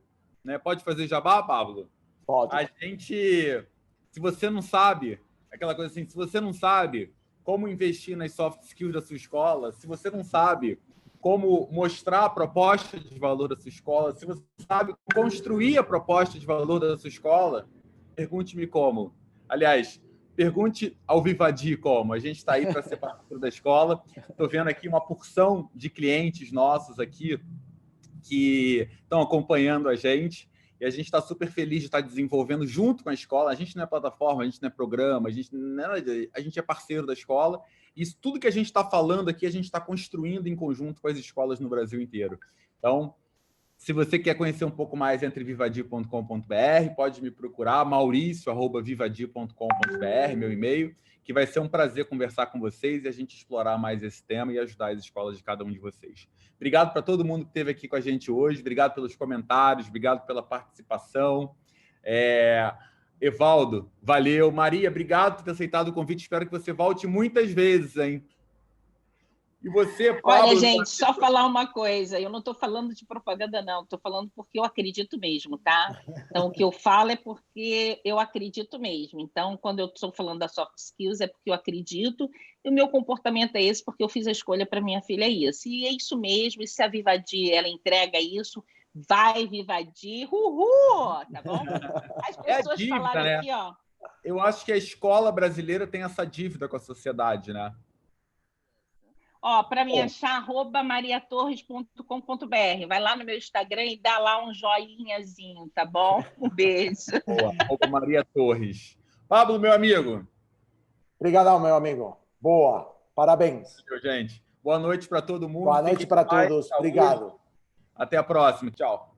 A: Né? Pode fazer jabá, Pablo?
B: Pode.
A: A gente, se você não sabe, aquela coisa assim, se você não sabe como investir nas soft skills da sua escola, se você não sabe como mostrar a proposta de valor da sua escola, se você sabe construir a proposta de valor da sua escola, pergunte-me como. Aliás, pergunte ao Vivadi como. A gente está aí para ser parceiro da escola. Estou vendo aqui uma porção de clientes nossos aqui que estão acompanhando a gente e a gente está super feliz de estar desenvolvendo junto com a escola. A gente não é plataforma, a gente não é programa, a gente é parceiro da escola. E isso tudo que a gente está falando aqui, a gente está construindo em conjunto com as escolas no Brasil inteiro. Então, se você quer conhecer um pouco mais, entre vivadi.com.br, pode me procurar, mauricio@vivadi.com.br, meu e-mail, que vai ser um prazer conversar com vocês e a gente explorar mais esse tema e ajudar as escolas de cada um de vocês. Obrigado para todo mundo que esteve aqui com a gente hoje, obrigado pelos comentários, obrigado pela participação. Evaldo, valeu. Maria, obrigado por ter aceitado o convite, espero que você volte muitas vezes, hein? E você, Pablo?
D: Olha, gente, só falar uma coisa. Eu não estou falando de propaganda, não. Estou falando porque eu acredito mesmo, tá? Então, o que eu falo é porque eu acredito mesmo. Então, quando eu estou falando da soft skills, é porque eu acredito. E o meu comportamento é esse, porque eu fiz a escolha para minha filha é isso. E é isso mesmo. E se a Vivadir, ela entrega isso, vai, Vivadir, uhul! Tá bom? As pessoas
A: dívida,
D: falaram
A: né?
D: aqui, ó.
A: Eu acho que a escola brasileira tem essa dívida com a sociedade, né?
D: Ó, para me achar, @mariatorres.com.br. Vai lá no meu Instagram e dá lá um joinhazinho, tá bom? Um beijo.
A: Boa. Maria Torres. Pablo, meu amigo.
B: Obrigadão, meu amigo. Boa. Parabéns.
A: Gente. Boa noite para todo mundo.
B: Boa noite para todos. Obrigado.
A: Até a próxima. Tchau.